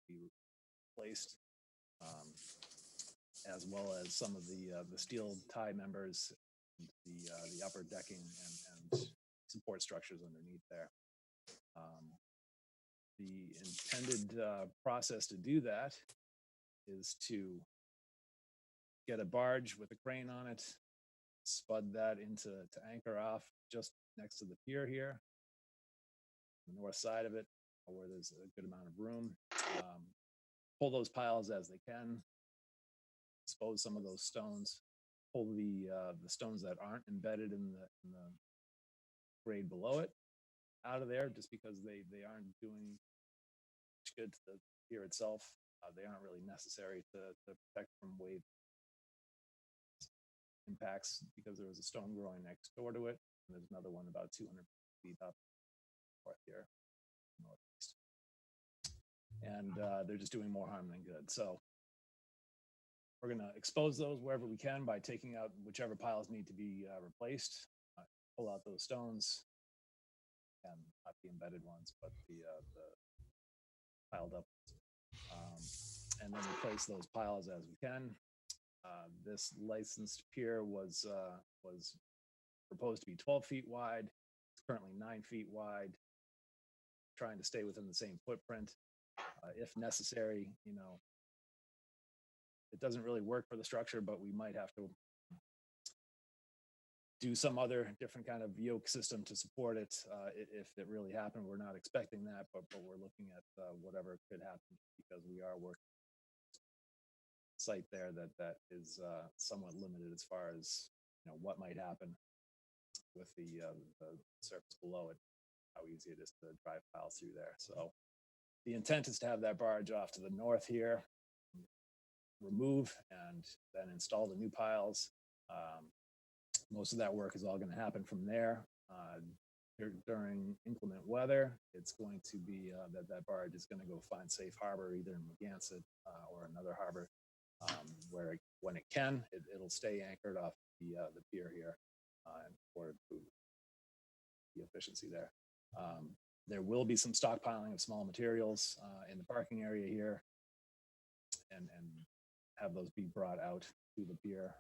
be replaced, as well as some of the steel tie members, the upper decking and support structures underneath there. The intended process to do that is to get a barge with a crane on it, spud that to anchor off just next to the pier here, the north side of it, where there's a good amount of room. Pull those piles as they can, dispose some of those stones, pull the stones that aren't embedded in the grade below it out of there, just because they aren't doing much good to the pier itself. They aren't really necessary to protect from wave impacts, because there was a stone growing next door to it, and there's another one about 200 feet up north here. Northeast. And they're just doing more harm than good. So we're going to expose those wherever we can by taking out whichever piles need to be replaced, pull out those stones, and not the embedded ones, but the piled up, and then replace those piles as we can. This licensed pier was proposed to be 12 feet wide. It's currently 9 feet wide. Trying to stay within the same footprint. If necessary, you know, it doesn't really work for the structure, but we might have to do some other different kind of yoke system to support it if it really happened. We're not expecting that, but we're looking at whatever could happen because we are working site there that is somewhat limited as far as, you know, what might happen with the surface below it, how easy it is to drive piles through there. So the intent is to have that barge off to the north here, remove and then install the new piles. Most of that work is all going to happen from there. During inclement weather, it's going to be that barge is going to go find safe harbor either in Magansett or another harbor where when it can, it'll stay anchored off the pier here for the efficiency there. There will be some stockpiling of small materials in the parking area here and have those be brought out to the pier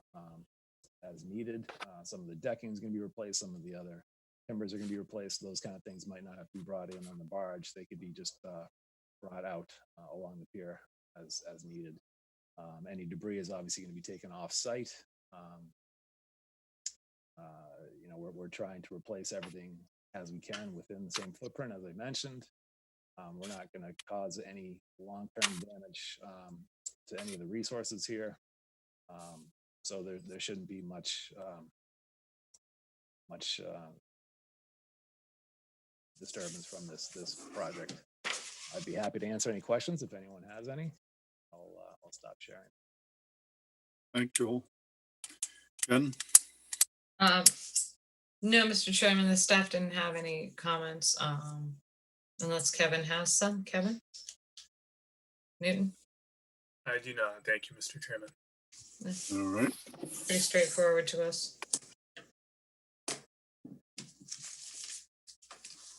as needed. Some of the decking is going to be replaced. Some of the other timbers are going to be replaced. Those kind of things might not have to be brought in on the barge. They could be just brought out along the pier as needed. Any debris is obviously going to be taken off site. You know, we're trying to replace everything as we can within the same footprint, as I mentioned. We're not going to cause any long-term damage to any of the resources here. So there shouldn't be much disturbance from this project. I'd be happy to answer any questions if anyone has any. I'll stop sharing. Thank you. Jen? No, Mr. Chairman, the staff didn't have any comments, unless Kevin has some. Kevin? Newton? I do not. Thank you, Mr. Chairman. All right. Pretty straightforward to us.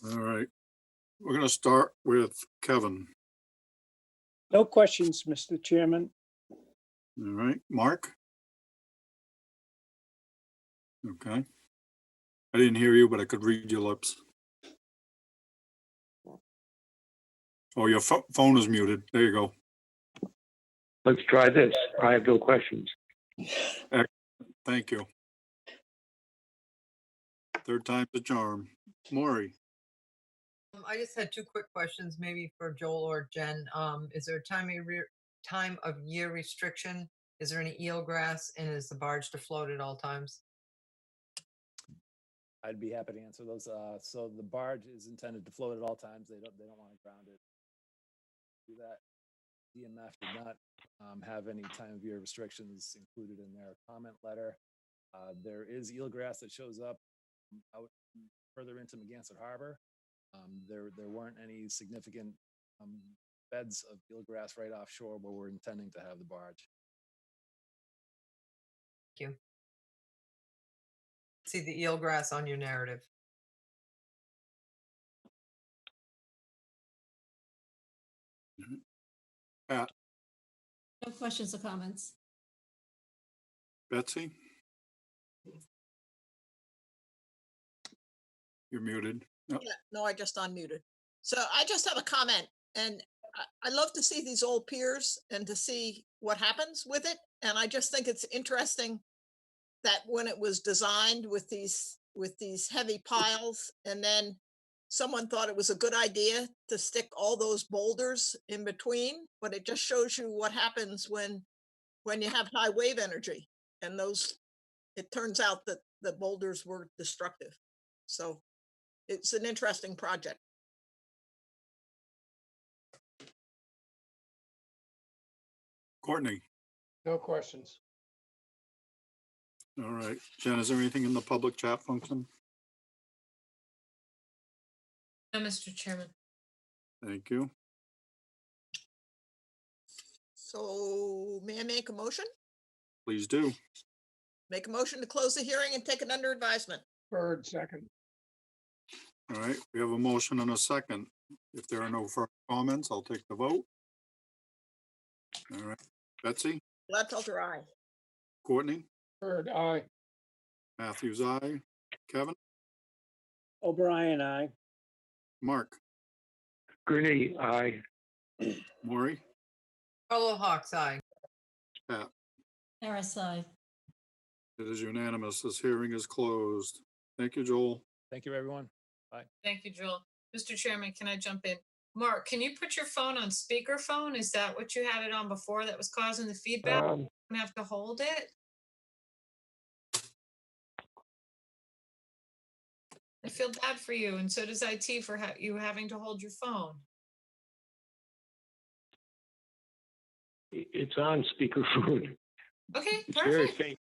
All right. We're going to start with Kevin. No questions, Mr. Chairman. All right. Mark? Okay. I didn't hear you, but I could read your lips. Oh, your phone is muted. There you go. Let's try this. I have no questions. Thank you. Third time's a charm. Maury? I just had two quick questions, maybe for Joel or Jen. Is there a time of year restriction? Is there any eelgrass, and is the barge to float at all times? I'd be happy to answer those. So the barge is intended to float at all times. They don't want to ground it. Do that. DMF did not have any time of year restrictions included in their comment letter. There is eelgrass that shows up out further into Magansett Harbor. There weren't any significant beds of eelgrass right offshore where we're intending to have the barge. Thank you. See the eelgrass on your narrative. Pat? No questions or comments. Betsy? You're muted. Yep. Yeah, no, I just unmuted. So I just have a comment, and I love to see these old piers and to see what happens with it. And I just think it's interesting that when it was designed with these heavy piles, and then someone thought it was a good idea to stick all those boulders in between, but it just shows you what happens when you have high wave energy, and it turns out that the boulders were destructive. So it's an interesting project. Courtney? No questions. All right. Jen, is there anything in the public chat function? No, Mr. Chairman. Thank you. So may I make a motion? Please do. Make a motion to close the hearing and take it under advisement. Bird second. All right, we have a motion and a second. If there are no further comments, I'll take the vote. All right, Betsy, Gladfelter, aye. Courtney, Bird, aye. Matthews, aye. Kevin, O'Brien, aye. Mark, Gurney, aye. Maury, Carlo Hawks, aye. Pat. RSI. It is unanimous. This hearing is closed. Thank you, Joel. Thank you, everyone. Thank you, Joel. Mr. Chairman, can I jump in? Mark, can you put your phone on speakerphone? Is that what you had it on before that was causing the feedback? I'm gonna have to hold it. I feel bad for you, and so does IT for you having to hold your phone. It's on speakerphone. Okay, It's very perfect. faint.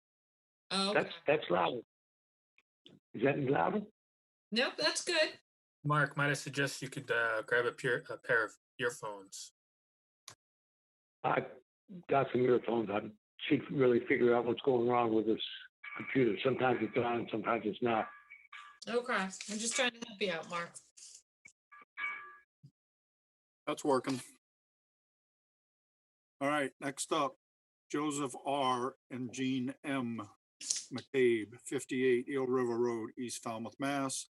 Oh, okay. That's louder. Is that louder? Nope, that's good. Mark, might I suggest you could grab a pair of earphones? I got some earphones. I should really figure out what's going wrong with this computer. Sometimes it's on, sometimes it's not. Okay, I'm just trying to help you out, Mark. That's working. All right, next up, Joseph R. and Jean M. McCabe, 58 Eel River Road, East Falmouth, Mass.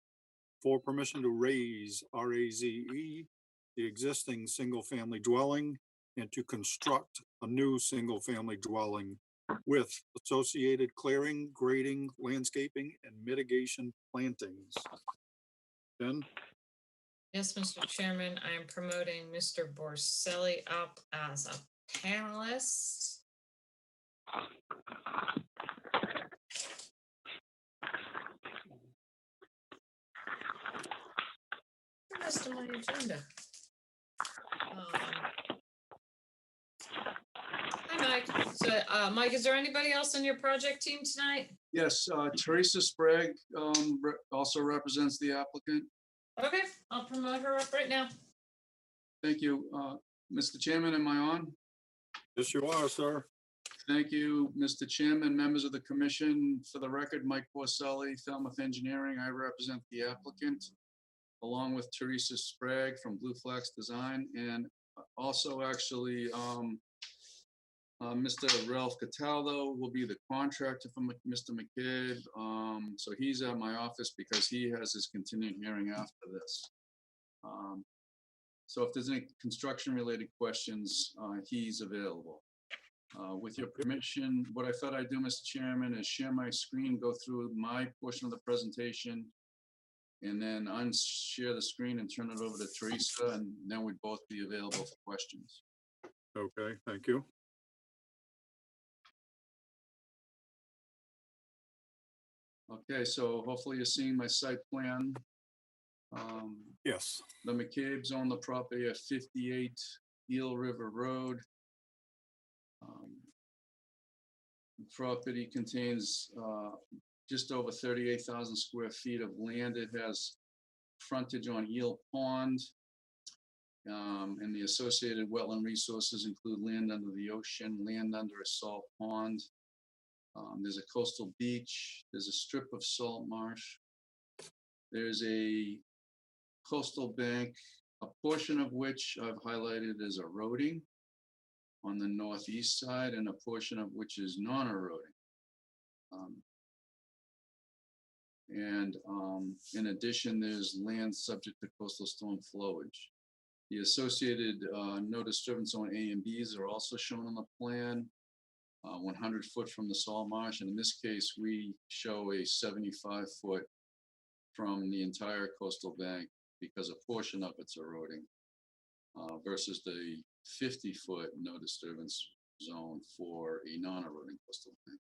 For permission to raise, RAZE, the existing single-family dwelling and to construct a new single-family dwelling with associated clearing, grading, landscaping, and mitigation plantings. Ben? Yes, Mr. Chairman, I am promoting Mr. Borselli up as a panelist. The rest of my agenda. Hi, Mike. So, Mike, is there anybody else on your project team tonight? Yes, Teresa Sprague also represents the applicant. Okay, I'll promote her up right now. Thank you. Mr. Chairman, am I on? Yes, you are, sir. Thank you, Mr. Chairman, members of the commission. For the record, Mike Borselli, Falmouth Engineering. I represent the applicant, along with Teresa Sprague from Blue Flax Design, and also actually Mr. Ralph Cataldo will be the contractor for Mr. McCabe. So he's at my office because he has his continuing hearing after this. So if there's any construction related questions, he's available. With your permission, what I thought I'd do, Mr. Chairman, is share my screen, go through my portion of the presentation, and then unshare the screen and turn it over to Teresa, and then we'd both be available for questions. Okay, thank you. Okay, so hopefully you're seeing my site plan. Yes. The McCabe's own the property at 58 Eel River Road. The property contains just over 38,000 square feet of land. It has frontage on Eel Pond. And the associated wetland resources include land under the ocean, land under a salt pond. There's a coastal beach. There's a strip of salt marsh. There's a coastal bank, a portion of which I've highlighted as eroding on the northeast side, and a portion of which is non-eroding. In addition, there's land subject to coastal storm flowage. The associated no disturbance zone A and Bs are also shown on the plan, 100 foot from the salt marsh. And in this case, we show a 75 foot from the entire coastal bank because a portion of it's eroding versus the 50 foot no disturbance zone for a non-eroding coastal bank.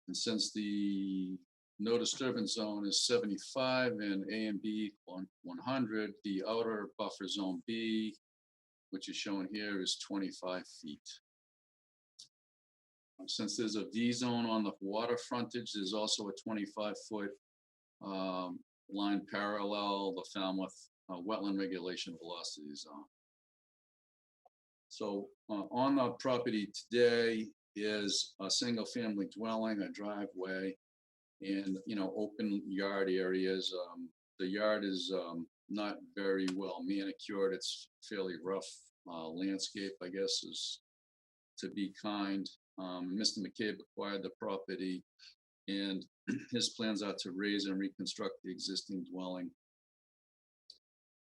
And since the no disturbance zone is 75 and A and B on 100, the outer buffer zone B, which is shown here, is 25 feet. Since there's a V zone on the water frontage, there's also a 25 foot line parallel the Falmouth wetland regulation velocity zone. So on the property today is a single family dwelling, a driveway, and, open yard areas. The yard is not very well manicured. It's fairly rough landscape, I guess, is to be kind. Mr. McCabe acquired the property, and his plans are to raise and reconstruct the existing dwelling.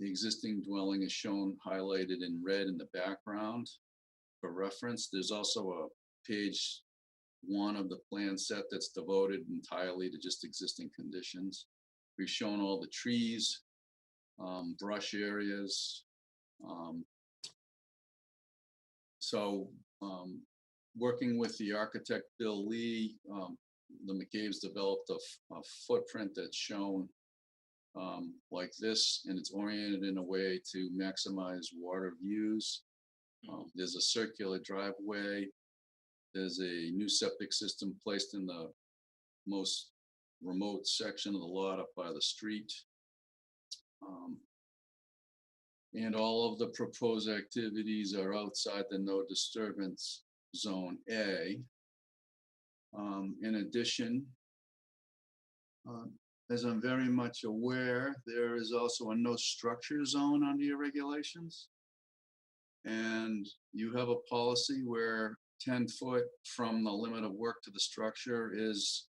The existing dwelling is shown highlighted in red in the background for reference. There's also a page 1 of the plan set that's devoted entirely to just existing conditions. We've shown all the trees, brush areas. Working with the architect, Bill Lee, the McCabe's developed a footprint that's shown like this, and it's oriented in a way to maximize water views. There's a circular driveway. There's a new septic system placed in the most remote section of the lot up by the street. And all of the proposed activities are outside the no disturbance zone A. In addition, as I'm very much aware, there is also a no structure zone under your regulations. And you have a policy where 10 foot from the limit of work to the structure is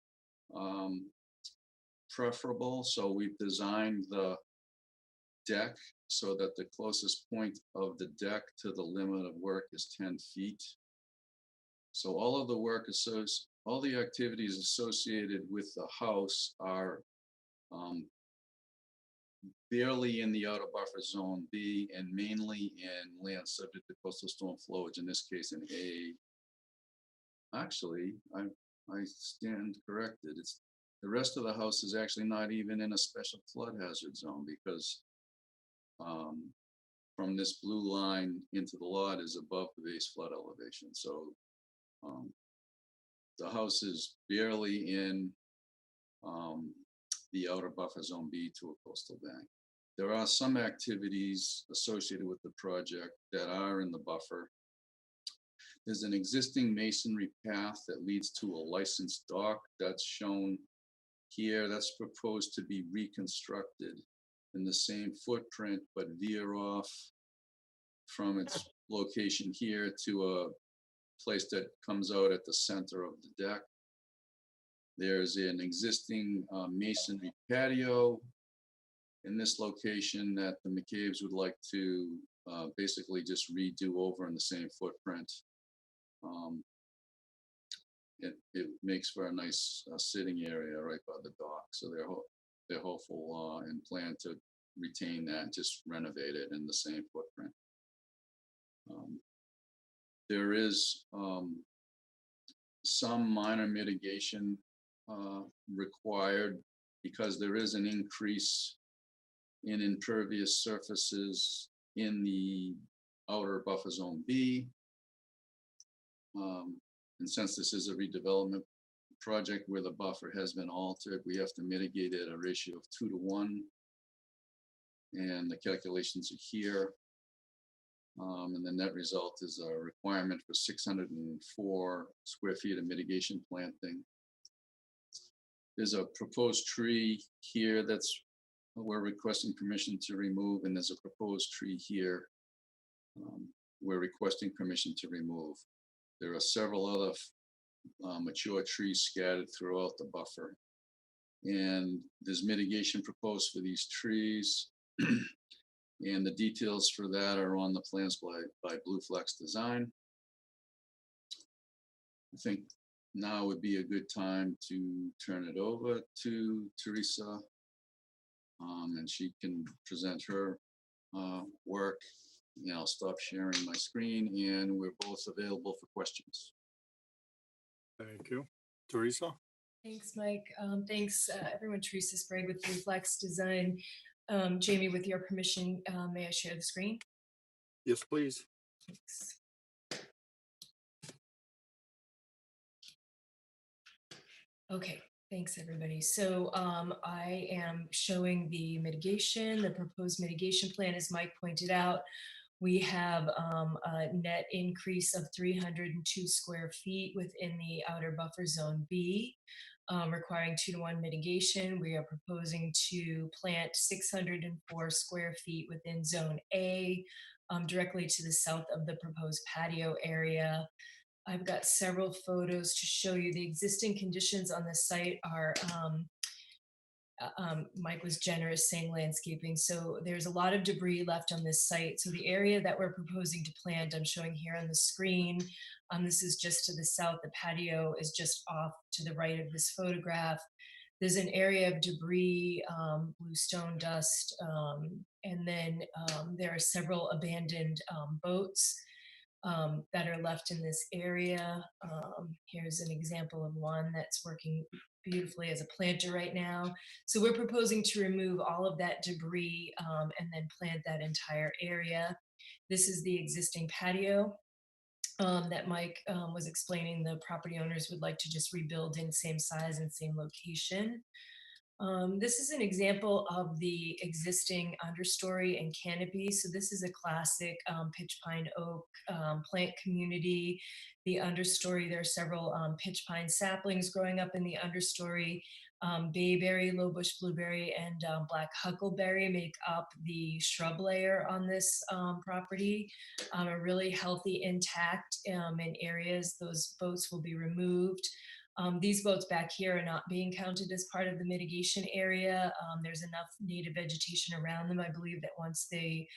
preferable. So we've designed the deck so that the closest point of the deck to the limit of work is 10 feet. So all of the work, all the activities associated with the house are barely in the outer buffer zone B and mainly in land subject to coastal storm flowage, in this case in A. Actually, I stand corrected. It's the rest of the house is actually not even in a special flood hazard zone because from this blue line into the lot is above the base flood elevation. So the house is barely in the outer buffer zone B to a coastal bank. There are some activities associated with the project that are in the buffer. There's an existing masonry path that leads to a licensed dock that's shown here. That's proposed to be reconstructed in the same footprint, but veer off from its location here to a place that comes out at the center of the deck. There's an existing masonry patio in this location that the McCabe's would like to basically just redo over in the same footprint. It makes for a nice sitting area right by the dock. So they're hopeful and plan to retain that, just renovate it in the same footprint. There is some minor mitigation required because there is an increase in impervious surfaces in the outer buffer zone B. And since this is a redevelopment project where the buffer has been altered, we have to mitigate it at a ratio of 2 to 1. And the calculations are here. And the net result is a requirement for 604 square feet of mitigation planting. There's a proposed tree here that's we're requesting permission to remove, and there's a proposed tree here we're requesting permission to remove. There are several other mature trees scattered throughout the buffer. And there's mitigation proposed for these trees. And the details for that are on the plans by Blue Flex Design. I think now would be a good time to turn it over to Teresa. And she can present her work. And I'll stop sharing my screen and we're both available for questions. Thank you. Teresa? Thanks, Mike. Thanks, everyone. Teresa Sprague with Blue Flex Design. Jamie, with your permission, may I share the screen? Yes, please. Thanks. Okay, Thanks, everybody. So I am showing the mitigation, the proposed mitigation plan, as Mike pointed out. We have a net increase of 302 square feet within the outer buffer zone B, requiring 2-to-1 mitigation. We are proposing to plant 604 square feet within zone A, directly to the south of the proposed patio area. I've got several photos to show you. The existing conditions on the site are, Mike was generous saying landscaping. So there's a lot of debris left on this site. So the area that we're proposing to plant, I'm showing here on the screen. This is just to the south. The patio is just off to the right of this photograph. There's an area of debris, blue stone dust, and then there are several abandoned boats that are left in this area. Here's an example of one that's working beautifully as a planter right now. So we're proposing to remove all of that debris and then plant that entire area. This is the existing patio that Mike was explaining. The property owners would like to just rebuild in same size and same location. This is an example of the existing understory and canopy. So this is a classic pitch pine oak plant community. The understory, there are several pitch pine saplings growing up in the understory. Bayberry, low bush blueberry, and black huckleberry make up the shrub layer on this property. Are really healthy, intact in areas. Those boats will be removed. These boats back here are not being counted as part of the mitigation area. There's enough native vegetation around them. I believe that once the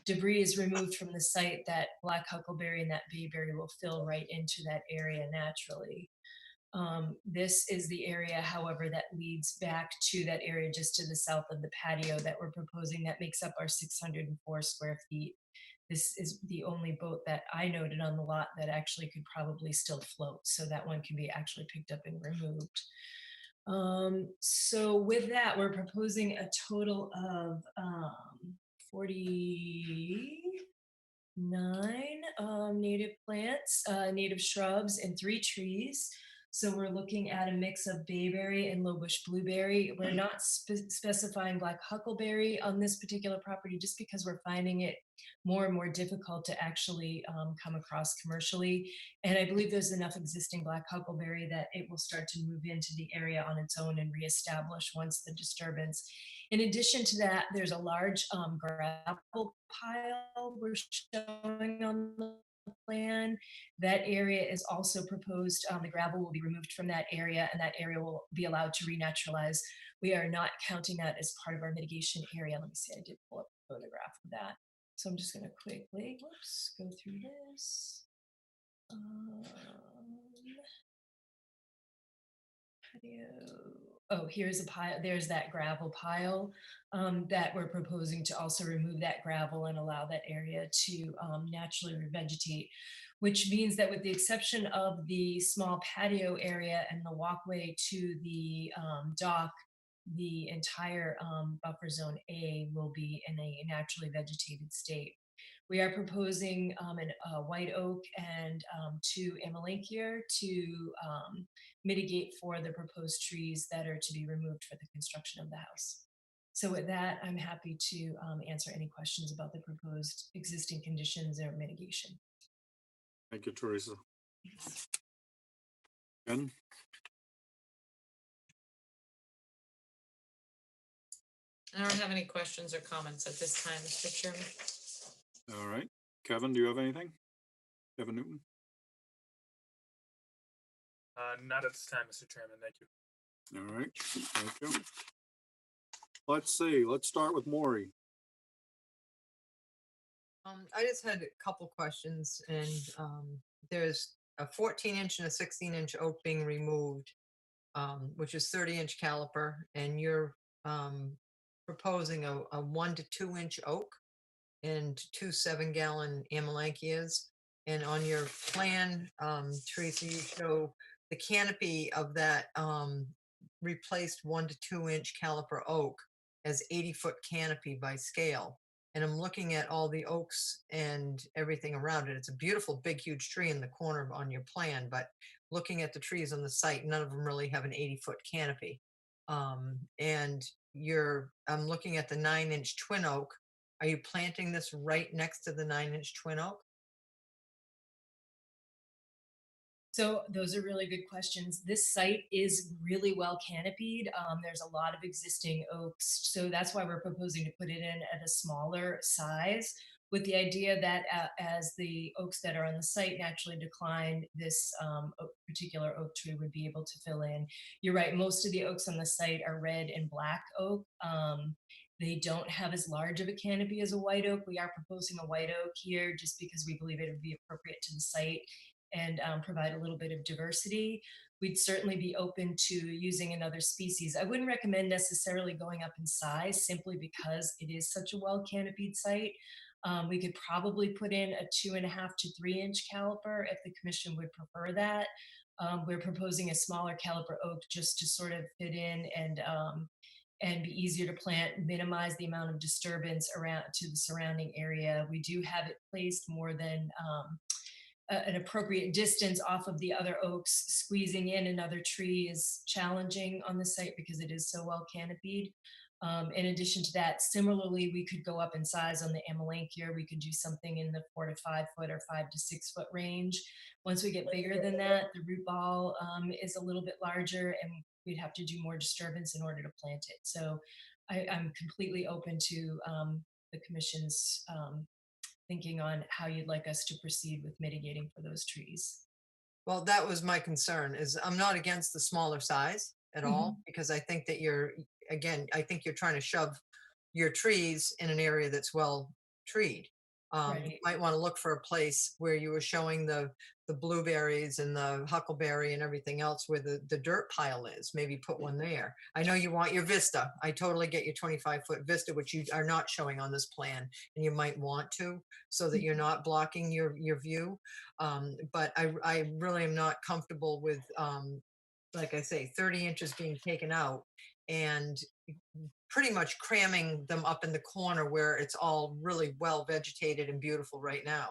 debris is removed from the site, that black huckleberry and that bayberry will fill right into that area naturally. This is the area, however, that leads back to that area just to the south of the patio that we're proposing that makes up our 604 square feet. This is the only boat that I noted on the lot that actually could probably still float. So that one can be actually picked up and removed. So with that, we're proposing a total of 49 native plants, native shrubs, and 3 trees. So we're looking at a mix of bayberry and low bush blueberry. We're not specifying black huckleberry on this particular property just because we're finding it more and more difficult to actually come across commercially. And I believe there's enough existing black huckleberry that it will start to move into the area on its own and reestablish once the disturbance. In addition to that, there's a large gravel pile we're showing on the plan. That area is also proposed. The gravel will be removed from that area and that area will be allowed to renaturalize. We are not counting that as part of our mitigation area. Let me see, I did pull up a photograph of that. So I'm just going to quickly, whoops, go through this. Oh, here's a pile. There's that gravel pile that we're proposing to also remove that gravel and allow that area to naturally revegetate, which means that with the exception of the small patio area and the walkway to the dock, the entire buffer zone A will be in a naturally vegetated state. We are proposing a white oak and 2 amelanchier to mitigate for the proposed trees that are to be removed for the construction of the house. So with that, I'm happy to answer any questions about the proposed existing conditions or mitigation. Thank you, Teresa. Ken? I don't have any questions or comments at this time, Mr. Chairman. All right. Kevin, do you have anything? Kevin Newton? Not at this time, Mr. Chairman. Thank you. All right. Thank you. Let's see. Let's start with Maury. I just had a couple questions, and there's a 14-inch and a 16-inch oak being removed, which is 30-inch caliper, and you're proposing a 1 to 2 inch oak and 2 7-gallon amelanchias. And on your plan, Teresa, you show the canopy of that replaced 1 to 2 inch caliper oak as 80-foot canopy by scale. And I'm looking at all the oaks and everything around it. It's a beautiful, big, huge tree in the corner on your plan, but looking at the trees on the site, none of them really have an 80-foot canopy. And I'm looking at the 9-inch twin oak. Are you planting this right next to the 9-inch twin oak? So those are really good questions. This site is really well canopied. There's a lot of existing oaks. So that's why we're proposing to put it in at a smaller size, with the idea that as the oaks that are on the site naturally decline, this particular oak tree would be able to fill in. You're right, most of the oaks on the site are red and black oak. They don't have as large of a canopy as a white oak. We are proposing a white oak here just because we believe it would be appropriate to the site and provide a little bit of diversity. We'd certainly be open to using another species. I wouldn't recommend necessarily going up in size simply because it is such a well canopied site. We could probably put in a 2.5 to 3-inch caliper if the commission would prefer that. We're proposing a smaller caliper oak just to sort of fit in and be easier to plant, minimize the amount of disturbance around to the surrounding area. We do have it placed more than an appropriate distance off of the other oaks. Squeezing in another tree is challenging on the site because it is so well canopied. In addition to that, similarly, we could go up in size on the Amelanchier. We could do something in the 4 to 5 foot or 5 to 6 foot range. Once we get bigger than that, the root ball is a little bit larger and we'd have to do more disturbance in order to plant it. So I'm completely open to the commission's thinking on how you'd like us to proceed with mitigating for those trees. Well, that was my concern, is I'm not against the smaller size at all, because I think that I think you're trying to shove your trees in an area that's well treed. You Right. might want to look for a place where you were showing the blueberries and the huckleberry and everything else where the dirt pile is. Maybe put one there. I know you want your vista. I totally get your 25-foot vista, which you are not showing on this plan, and you might want to, so that you're not blocking your view. But I really am not comfortable with, like I say, 30 inches being taken out and pretty much cramming them up in the corner where it's all really well vegetated and beautiful right now.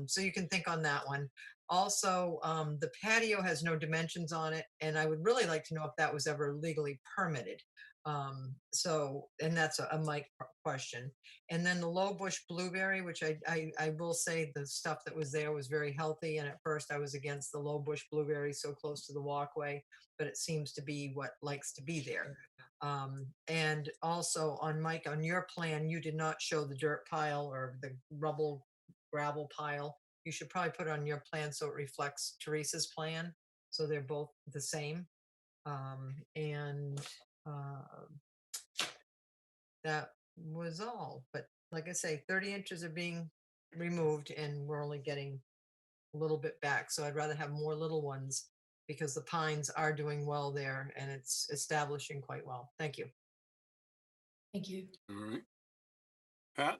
So you can think on that one. Also, the patio has no dimensions on it, and I would really like to know if that was ever legally permitted. And that's a Mike question. And then the low bush blueberry, which I will say the stuff that was there was very healthy. And at first I was against the low bush blueberry so close to the walkway, but it seems to be what likes to be there. And also on Mike, on your plan, you did not show the dirt pile or the gravel pile. You should probably put it on your plan so it reflects Teresa's plan, so they're both the same. That was all. But like I say, 30 inches are being removed and we're only getting a little bit back. So I'd rather have more little ones because the pines are doing well there and it's establishing quite well. Thank you. Thank you. All right. Pat?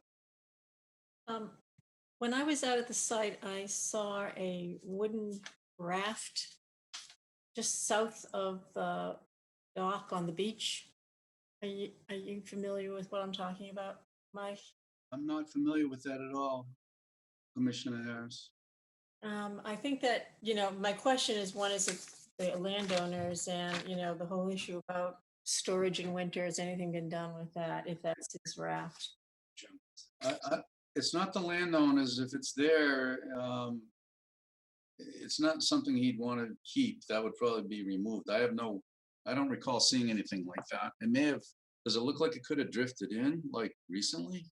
When I was out at the site, I saw a wooden raft just south of the dock on the beach. Are you familiar with what I'm talking about, Mike? I'm not familiar with that at all, Commissioner Harris. I think that, my question is, one is the landowners and, the whole issue about storage in winter. Has anything been done with that, if that's his raft? It's not the landowners. If it's there, it's not something he'd want to keep. That would probably be removed. I don't recall seeing anything like that. It may have, does it look like it could have drifted in like recently?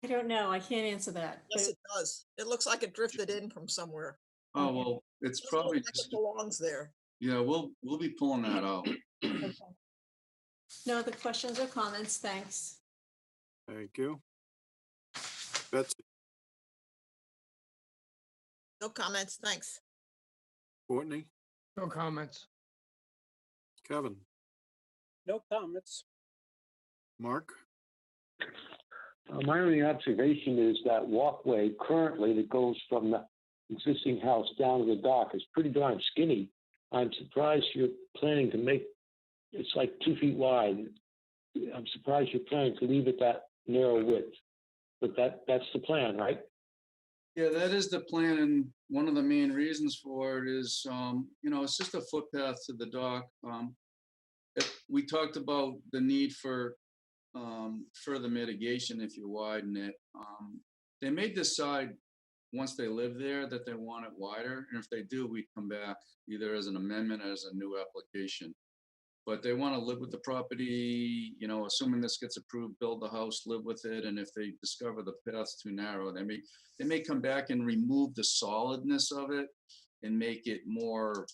I don't know. I can't answer that. Yes, it does. It looks like it drifted in from somewhere. Oh, well, it's Doesn't probably look like just, it belongs there. yeah, we'll be pulling that out. Okay. No other questions or comments? Thanks. Thank you. Betsy? No comments, thanks. Courtney? No comments. Kevin? No comments. Mark? My only observation is that walkway currently that goes from the existing house down to the dock is pretty darn skinny. I'm surprised you're planning to make, it's like 2 feet wide. I'm surprised you're planning to leave it that narrow width, but that's the plan, right? Yeah, that is the plan, and one of the main reasons for it is, it's just a footpath to the dock. We talked about the need for further mitigation if you widen it. They may decide once they live there that they want it wider, and if they do, we'd come back either as an amendment or as a new application. But they want to live with the property, assuming this gets approved, build the house, live with it, and if they discover the path's too narrow, they may come back and remove the solidness of it and make it more,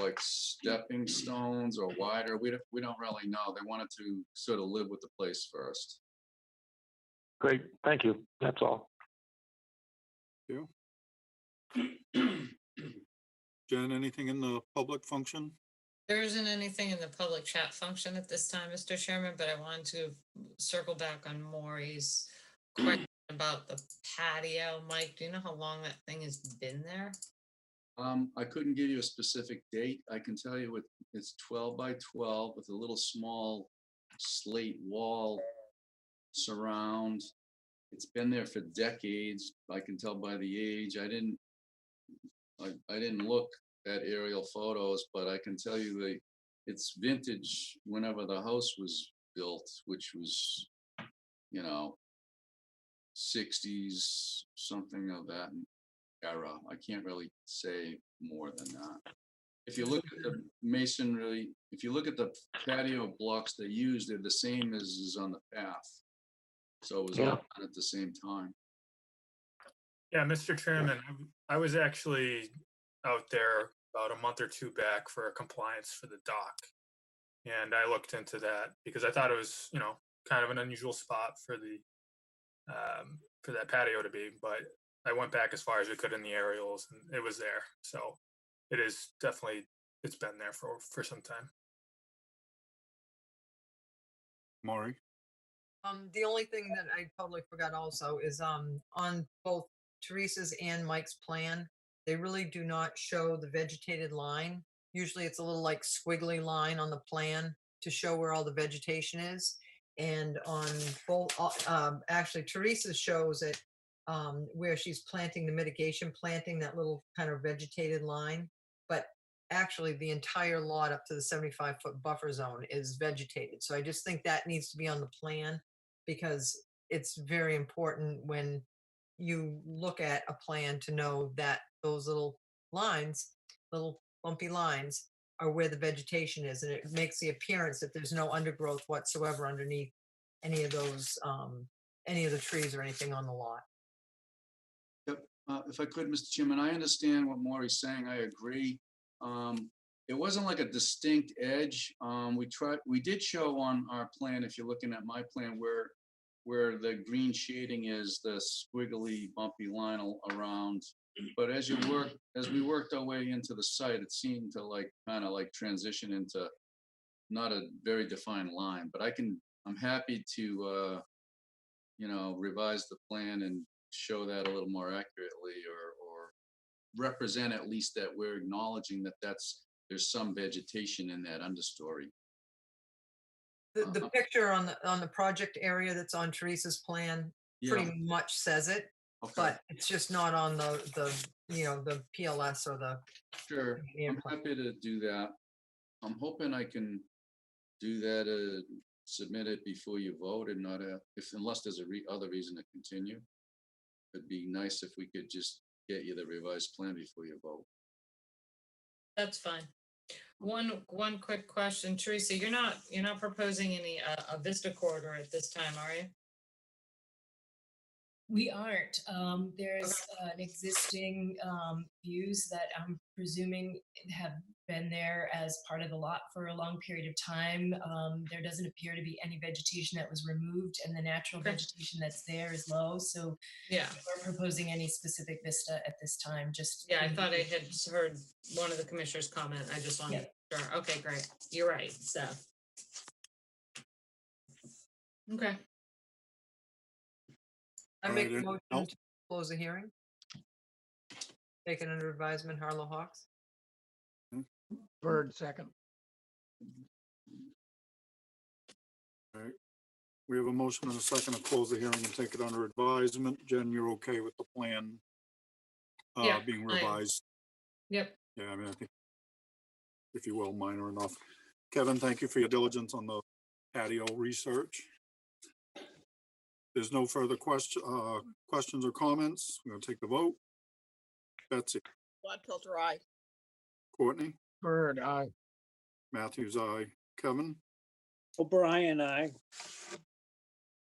like stepping stones or wider. We don't really know. They wanted to sort of live with the place first. Great, thank you. That's all. You. Jen, anything in the public function? There isn't anything in the public chat function at this time, Mr. Chairman, but I wanted to circle back on Maury's question about the patio. Mike, do you know how long that thing has been there? I couldn't give you a specific date. I can tell you it's 12 by 12 with a little small slate wall surround. It's been there for decades. I can tell by the age. I didn't look at aerial photos, but I can tell you it's vintage whenever the house was built, which was, 60s, something of that era. I can't really say more than that. If you look at the masonry, if you look at the patio blocks they use, they're the same as is on the path. So it was all done at the same time. Yeah, Mr. Chairman, I was actually out there about a month or two back for a compliance for the dock. And I looked into that because I thought it was, kind of an unusual spot for that patio to be, but I went back as far as we could in the aerials and it was there. So it is definitely, it's been there for some time. Maury? The only thing that I totally forgot also is on both Teresa's and Mike's plan, they really do not show the vegetated line. Usually it's a little like squiggly line on the plan to show where all the vegetation is. And on both, actually Teresa shows it where she's planting the mitigation planting, that little kind of vegetated line. But actually the entire lot up to the 75-foot buffer zone is vegetated. So I just think that needs to be on the plan because it's very important when you look at a plan to know that those little lines, little bumpy lines, are where the vegetation is, and it makes the appearance that there's no undergrowth whatsoever underneath any of those, any of the trees or anything on the lot. Yep. If I could, Mr. Chairman, I understand what Maury's saying. I agree. It wasn't like a distinct edge. We did show on our plan, if you're looking at my plan, where the green shading is the squiggly bumpy line around. But as we worked our way into the site, it seemed to kind of transition into not a very defined line. But I'm happy to revise the plan and show that a little more accurately, or represent at least that we're acknowledging that there's some vegetation in that understory. The picture on the project area that's on Teresa's plan pretty much says it, but it's just not on the PLS or the. Sure, I'm happy to do that. I'm hoping I can do that, submit it before you vote and not unless there's other reason to continue. It'd be nice if we could just get you the revised plan before you vote. That's fine. One quick question, Teresa, you're not proposing any a Vista corridor at this time, are you? We aren't. There's an existing views that I'm presuming have been there as part of the lot for a long period of time. There doesn't appear to be any vegetation that was removed, and the natural vegetation that's there is low. So yeah, we're proposing any specific vista at this time. Just I thought I had heard one of the commissioners comment. I just wanted to sure. Okay, great. You're right, Seth. Okay. I make a motion to close the hearing. Taken under advisement, Harlow Hawks. Bird, second. All right. We have a motion and a second to close the hearing and take it under advisement. Jen, you're okay with the plan Yeah, being I am. revised. Yep. Yeah, I mean, I think, if you will, minor enough. Kevin, thank you for your diligence on the patio research. There's no further questions or comments. We're gonna take the vote. Betsy, Gladfelter, aye. Courtney, Bird, aye. Matthews, aye. Kevin, O'Brien, I.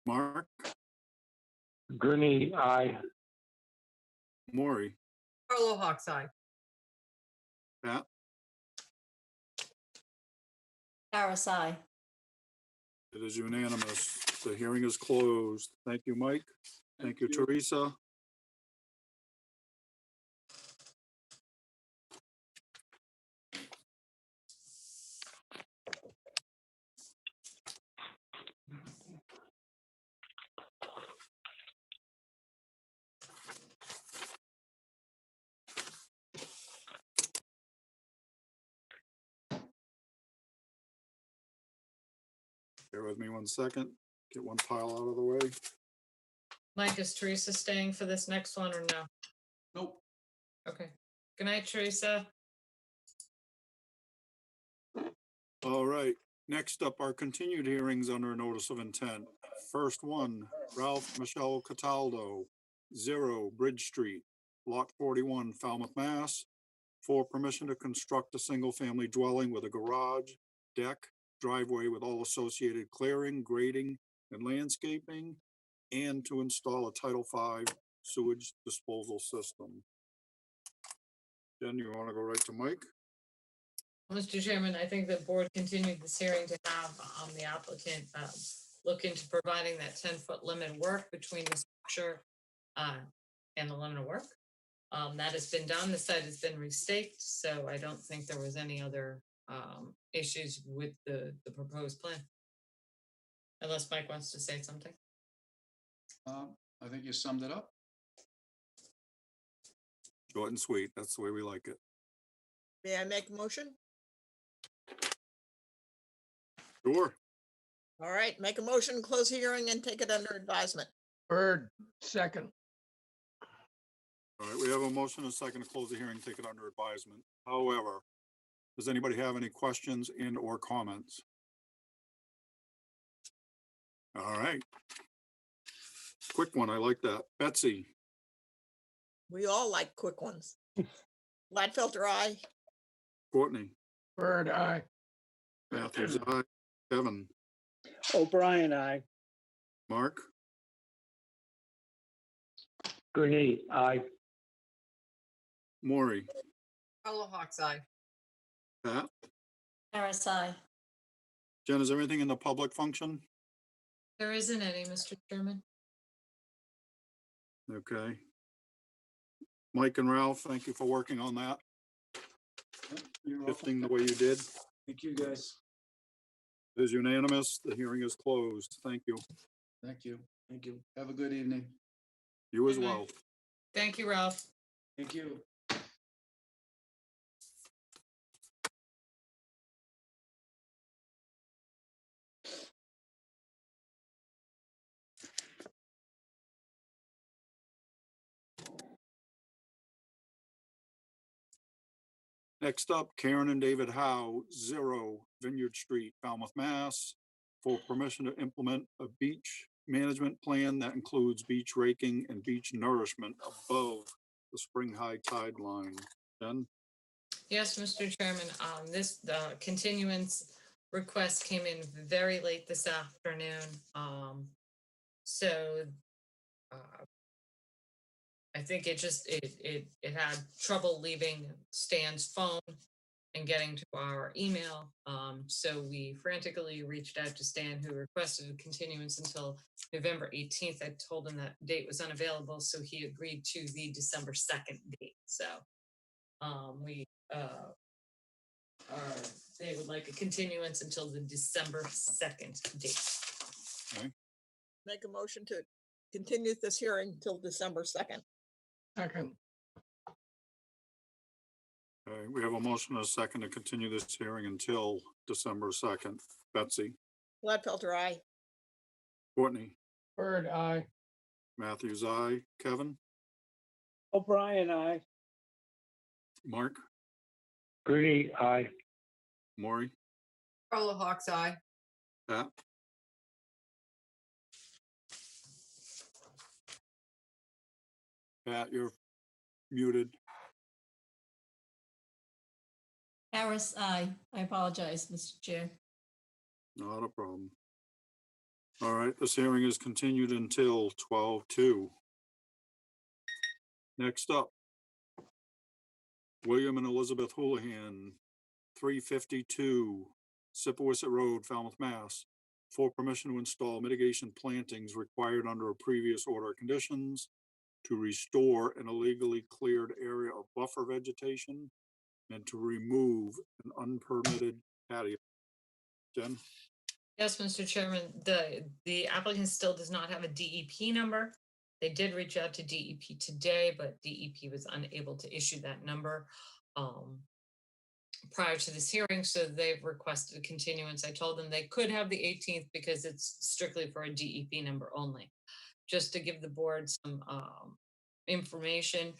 Mark, Gurney, aye. Maury, Carlo Hawks eye. Pat, Harris, aye. it is unanimous. The hearing is closed. Thank you, Mike. Thank you, Teresa. Bear with me 1 second. Get one pile out of the way. Mike, is Teresa staying for this next one or no? Nope. Okay. Good night, Teresa. All right, next up are continued hearings under notice of intent. First one, Ralph Michelle Cataldo, 0 Bridge Street, Lot 41, Falmouth, Mass. For permission to construct a single-family dwelling with a garage, deck, driveway with all associated clearing, grading, and landscaping, and to install a Title V sewage disposal system. Jen, you want to go right to Mike? Mr. Chairman, I think the board continued this hearing to have the applicant look into providing that 10-foot limit of work between the structure and the limit of work. That has been done. The site has been restaked, so I don't think there was any other issues with the proposed plan. Unless Mike wants to say something. I think you summed it up. Short and sweet, that's the way we like it. May I make a motion? Sure. All right, make a motion, close hearing and take it under advisement. Bird, second. All right, we have a motion and a second to close the hearing, take it under advisement. However, does anybody have any questions and or comments? All right. Quick one, I like that. Betsy, We all like quick ones. Gladfelter, aye. Courtney, Bird, aye. Matthews, aye. Kevin, O'Brien, I. Mark, Gurney, aye. Maury, Carlo Hawks eye. Pat. Harris, aye. Jen, is there anything in the public function? There isn't any, Mr. Chairman. Okay. Mike and Ralph, thank you for working on that, shifting the way you did. Thank you, guys. It is unanimous. The hearing is closed. Thank you. Thank you. Thank you. Have a good evening. You as Good night. well. Thank you, Ralph. Thank you. Next up, Karen and David Howe, 0 Vineyard Street, Falmouth, Mass. For permission to implement a beach management plan that includes beach raking and beach nourishment above the spring high tide line. Jen? Yes, Mr. Chairman, this continuance request came in very late this afternoon. So I think it just, it had trouble leaving Stan's phone and getting to our email. So we frantically reached out to Stan, who requested a continuance until November 18th. I told him that date was unavailable, so he agreed to the December 2nd date. So they would like a continuance until the December 2nd date. Make a motion to continue this hearing till December 2nd. Second. Okay, we have a motion and a second to continue this hearing until December 2nd. Betsy, Gladfelter, aye. Courtney, Bird, aye. Matthews, aye. Kevin, O'Brien, I. Mark, Grudy, aye. Maury, Carla Hawks Eye. Pat? Pat, you're muted. Harris, aye. I apologize, Mr. Chair. Not a problem. All right, this hearing is continued until 12:02. Next up, William and Elizabeth Houlihan, 352 Sipawissa Road, Falmouth, Mass. For permission to install mitigation plantings required under a previous order of conditions to restore an illegally cleared area of buffer vegetation and to remove an unpermitted patio. Jen? Yes, Mr. Chairman, the applicant still does not have a DEP number. They did reach out to DEP today, but DEP was unable to issue that number prior to this hearing, so they've requested a continuance. I told them they could have the 18th because it's strictly for a DEP number only. Just to give the board some information,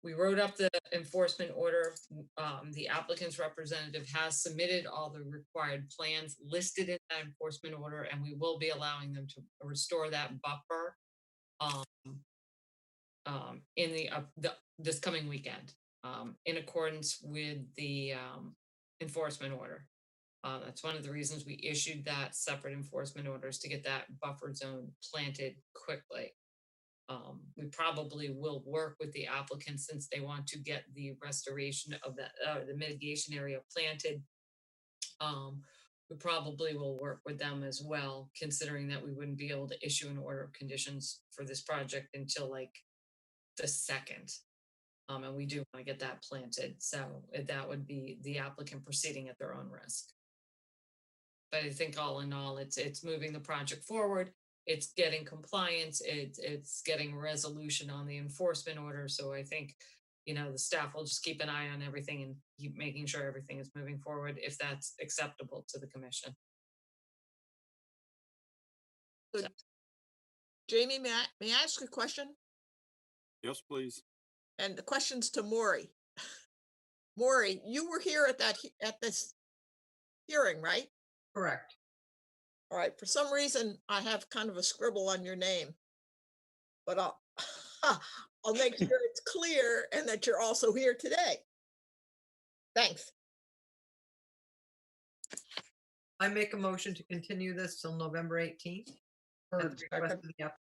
we wrote up the enforcement order. The applicant's representative has submitted all the required plans listed in that enforcement order, and we will be allowing them to restore that buffer in this coming weekend, in accordance with the enforcement order. That's one of the reasons we issued that separate enforcement orders, to get that buffer zone planted quickly. We probably will work with the applicant, since they want to get the restoration of the mitigation area planted. We probably will work with them as well, considering that we wouldn't be able to issue an order of conditions for this project until like the 2nd. And we do want to get that planted. So that would be the applicant proceeding at their own risk. But I think all in all, it's moving the project forward. It's getting compliance. It's getting resolution on the enforcement order. So I think, the staff will just keep an eye on everything and keep making sure everything is moving forward, if that's acceptable to the commission. So, Jamie, may I ask a question? Yes, please. And the question's to Maury. Maury, you were here at this hearing, right? Correct. All right, for some reason, I have kind of a scribble on your name, but I'll make sure it's clear and that you're also here today. Thanks. I make a motion to continue this till November 18th. at Bird the request second. of the app-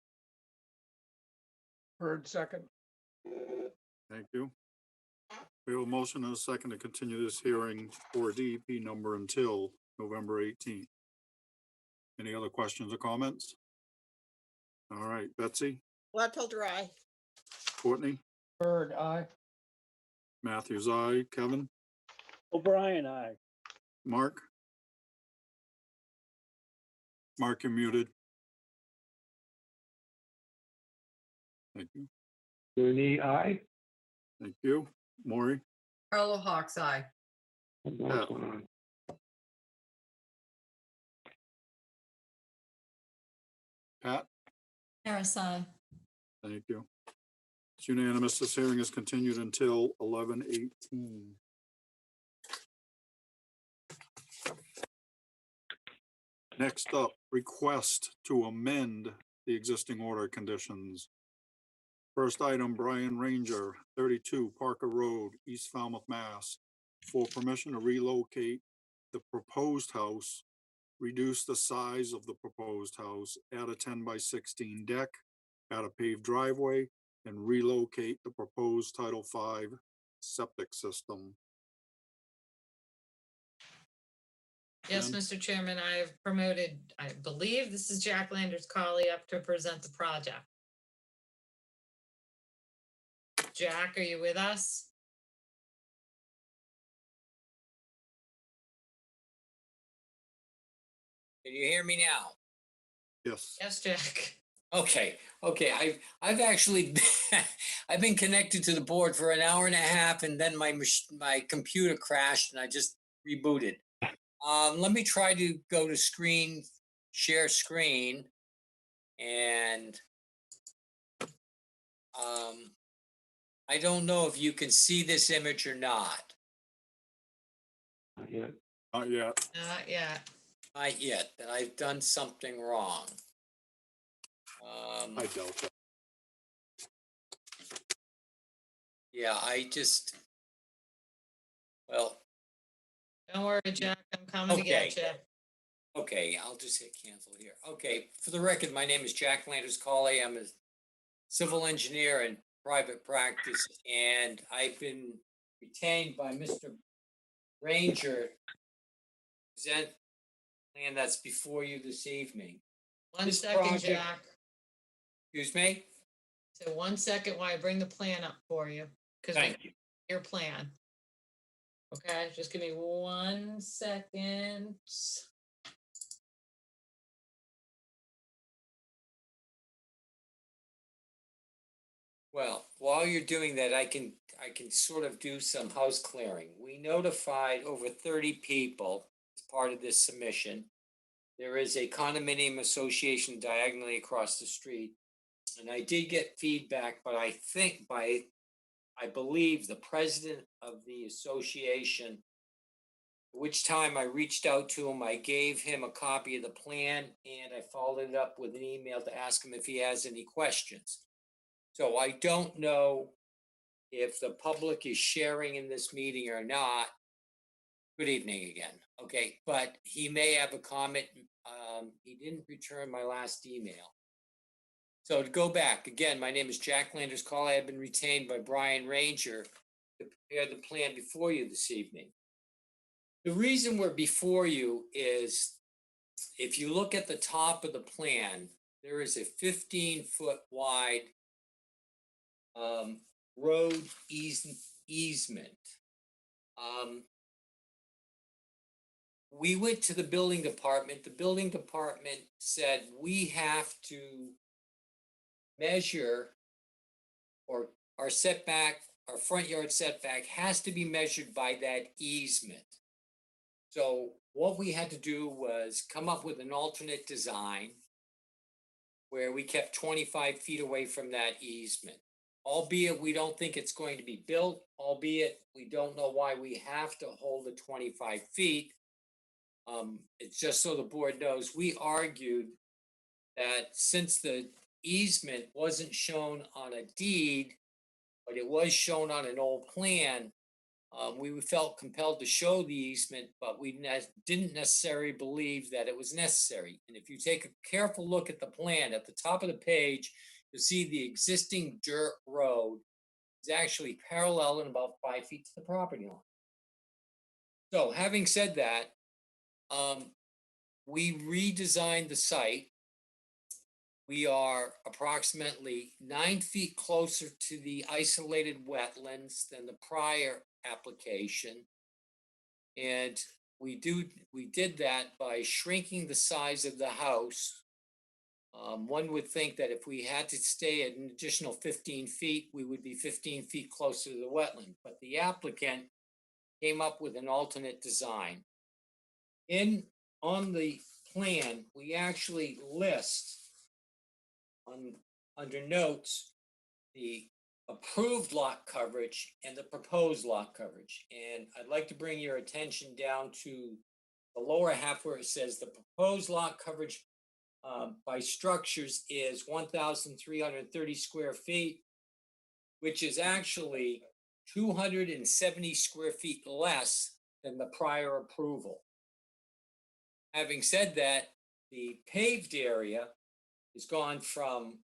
Bird second. Thank you. We have a motion and a second to continue this hearing for a DEP number until November 18th. Any other questions or comments? All right, Betsy, Gladfelder, aye. Courtney, Bird, aye. Matthews, aye. Kevin, O'Brien, aye. Mark? Mark, you're muted. Thank you. Grudy, aye. Thank you. Maury? Carla Hawks Eye. Yeah. Pat? Harris, aye. Thank you. It's unanimous. This hearing is continued until 11:18. Next up, request to amend the existing order conditions. First item, Brian Ranger, 32 Parker Road, East Falmouth, Mass. For permission to relocate the proposed house, reduce the size of the proposed house, add a 10 by 16 deck, add a paved driveway, and relocate the proposed Title V septic system. Yes, Jen? Mr. Chairman, I have promoted, I believe this is Jack Landers Colley up to present the project. Jack, are you with us? Can you hear me now? Yes. Yes, Jack. Okay. I've actually I've been connected to the board for an hour and a half, and then my computer crashed, and I just rebooted. Let me try to go to share screen, and I don't know if you can see this image or not. Yeah. Not yet. Not yet. Not yet, that I've done something wrong. I doubt that. Yeah, I just, well, Don't worry, Jack, I'm coming to get you. okay, I'll just hit cancel here. Okay, for the record, my name is Jack Landers Colley. I'm a civil engineer in private practice, and I've been retained by Mr. Ranger to present the plan that's before you this evening. One This second, project- Jack. Excuse me? So 1 second while I bring the plan up for you. Because Thank you. your plan. Okay, just give me 1 second. Well, while you're doing that, I can sort of do some house clearing. We notified over 30 people as part of this submission. There is a condominium association diagonally across the street. And I did get feedback, but I believe the president of the association, which time I reached out to him, I gave him a copy of the plan and I followed it up with an email to ask him if he has any questions. So I don't know if the public is sharing in this meeting or not. Good evening again. Okay, but he may have a comment. He didn't return my last email. So to go back, again, my name is Jack Landers Colley. I've been retained by Brian Ranger to prepare the plan before you this evening. The reason we're before you is if you look at the top of the plan, there is a 15-foot wide road easement. We went to the building department. The building department said we have to measure, or our setback, our front yard setback has to be measured by that easement. So what we had to do was come up with an alternate design where we kept 25 feet away from that easement. Albeit we don't think it's going to be built, albeit we don't know why we have to hold the 25 feet. It's just so the board knows, we argued that since the easement wasn't shown on a deed, but it was shown on an old plan, we felt compelled to show the easement, but we didn't necessarily believe that it was necessary. And if you take a careful look at the plan, at the top of the page, you'll see the existing dirt road is actually parallel and about 5 feet to the property line. So having said that, we redesigned the site. We are approximately 9 feet closer to the isolated wetlands than the prior application. And we did that by shrinking the size of the house. One would think that if we had to stay at an additional 15 feet, we would be 15 feet closer to the wetland. But the applicant came up with an alternate design. On the plan, we actually list under notes the approved lot coverage and the proposed lot coverage. And I'd like to bring your attention down to the lower half where it says the proposed lot coverage by structures is 1,330 square feet, which is actually 270 square feet less than the prior approval. Having said that, the paved area has gone from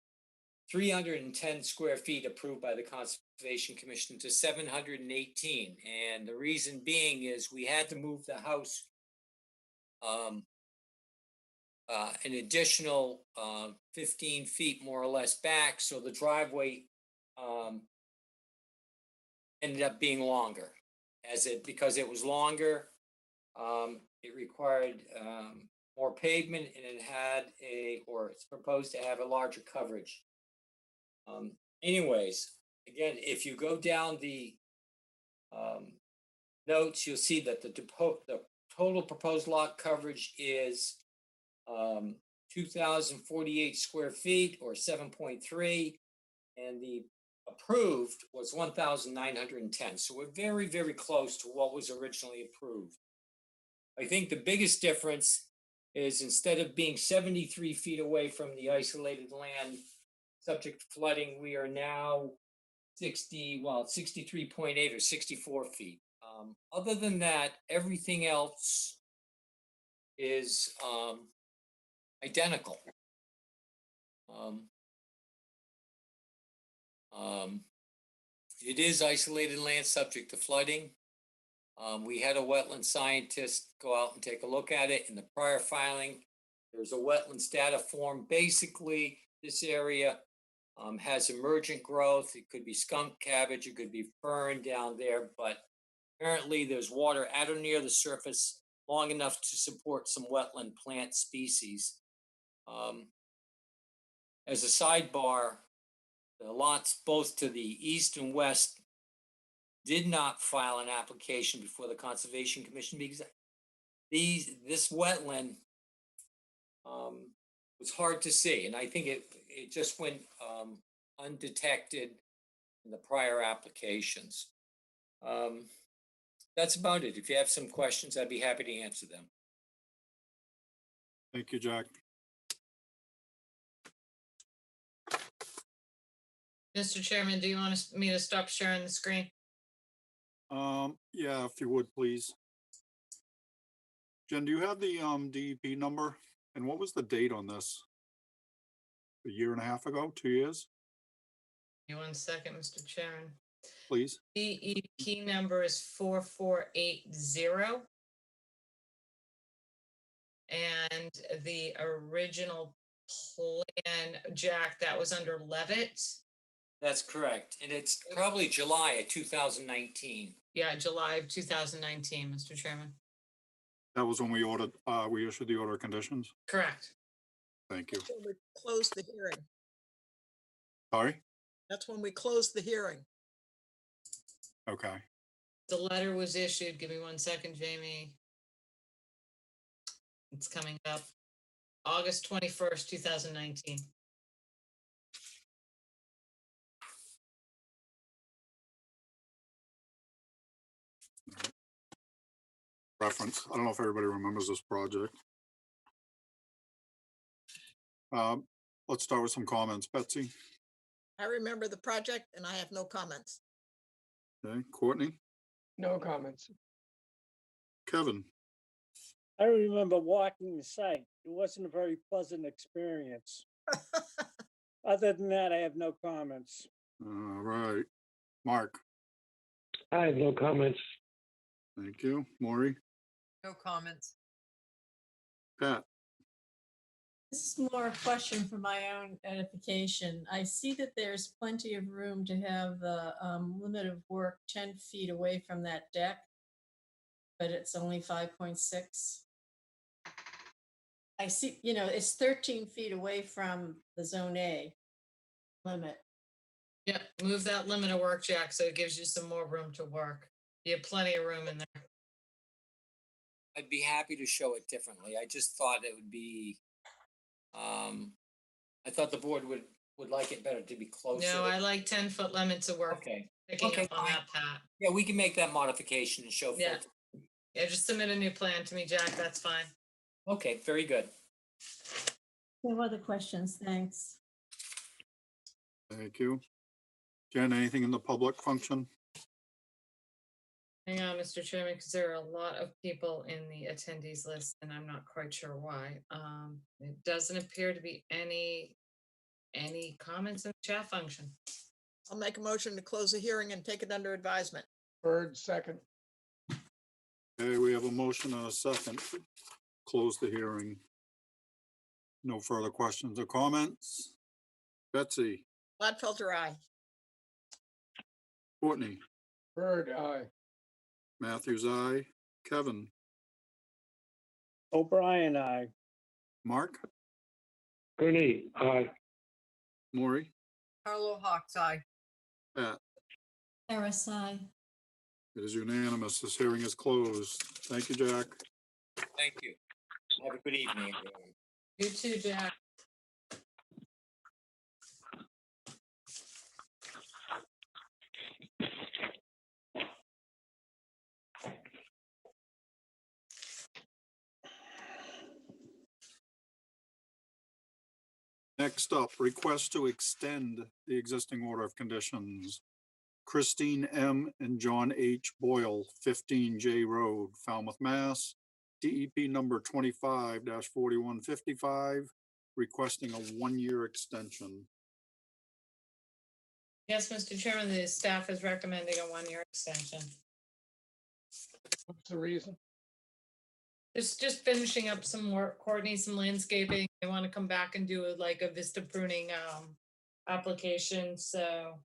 310 square feet approved by the Conservation Commission to 718. And the reason being is we had to move the house an additional 15 feet more or less back. So the driveway ended up being longer because it was longer. It required more pavement and it's proposed to have a larger coverage. Anyways, again, if you go down the notes, you'll see that the total proposed lot coverage is 2,048 square feet or 7.3, and the approved was 1,910. So we're very, very close to what was originally approved. I think the biggest difference is instead of being 73 feet away from the isolated land subject to flooding, we are now 63.8 or 64 feet. Other than that, everything else is identical. It is isolated land subject to flooding. We had a wetland scientist go out and take a look at it in the prior filing. There's a wetlands data form. Basically, this area has emergent growth. It could be skunk cabbage, it could be fern down there, but apparently there's water at or near the surface long enough to support some wetland plant species. As a sidebar, the lots both to the east and west did not file an application before the Conservation Commission because this wetland was hard to see, and I think it just went undetected in the prior applications. That's about it. If you have some questions, I'd be happy to answer them. Thank you, Jack. Mr. Chairman, do you want me to stop sharing the screen? Yeah, if you would, please. Jen, do you have the DEP number? And what was the date on this? A year and a half ago, 2 years, Give me 1 second, Mr. Chairman. please? DEP number is 4480. And the original plan, Jack, that was under Levitt. That's correct, and it's probably July of 2019. Yeah, July of 2019, Mr. Chairman. That was when we ordered, we issued the order of conditions. Correct. Thank you. When we closed the hearing. Sorry? That's when we closed the hearing. Okay. The letter was issued, give me 1 second, Jamie. It's coming up. August 21st, 2019. Reference. I don't know if everybody remembers this project. Let's start with some comments. Betsy? I remember the project and I have no comments. Okay, Courtney? No comments. Kevin? I remember walking the site. It wasn't a very pleasant experience. Other than that, I have no comments. All right. Mark? I have no comments. Thank you. Maury? No comments. Pat? This is more a question for my own edification. I see that there's plenty of room to have the limit of work 10 feet away from that deck, but it's only 5.6. I see, it's 13 feet away from the zone A limit. Yeah, move that limit of work, Jack, so it gives you some more room to work. You have plenty of room in there. I'd be happy to show it differently. I just thought it would be, I thought the board would like it better to be closer. No, I like 10-foot limits of work. Okay. Picking Okay, up on fine. that, Pat. Yeah, we can make that modification and show. Yeah. full- Yeah, just submit a new plan to me, Jack. That's fine. Okay, very good. No other questions, thanks. Thank you. Jen, anything in the public function? Hang on, Mr. Chairman, because there are a lot of people in the attendees list and I'm not quite sure why. It doesn't appear to be any comments in the chat function. I'll make a motion to close the hearing and take it under advisement. Bird, second. Okay, we have a motion and a second. Close the hearing. No further questions or comments. Betsy? Gladfelter, aye. Courtney? Bird, aye. Matthews, aye. Kevin? O'Brien, aye. Mark? Gurney, aye. Maury? Carlo Hawks, aye. Pat? RSI. It is unanimous. This hearing is closed. Thank you, Jack. Thank you. Have a good evening, everyone. You too, Jack. Next up, request to extend the existing order of conditions. Christine M. and John H. Boyle, 15 J Road, Falmouth, Mass. DEP number 25-4155, requesting a 1-year extension. Yes, Mr. Chairman, the staff is recommending a 1-year extension. What's the reason? Just finishing up some work, Courtney, some landscaping. They want to come back and do like a vista pruning application, so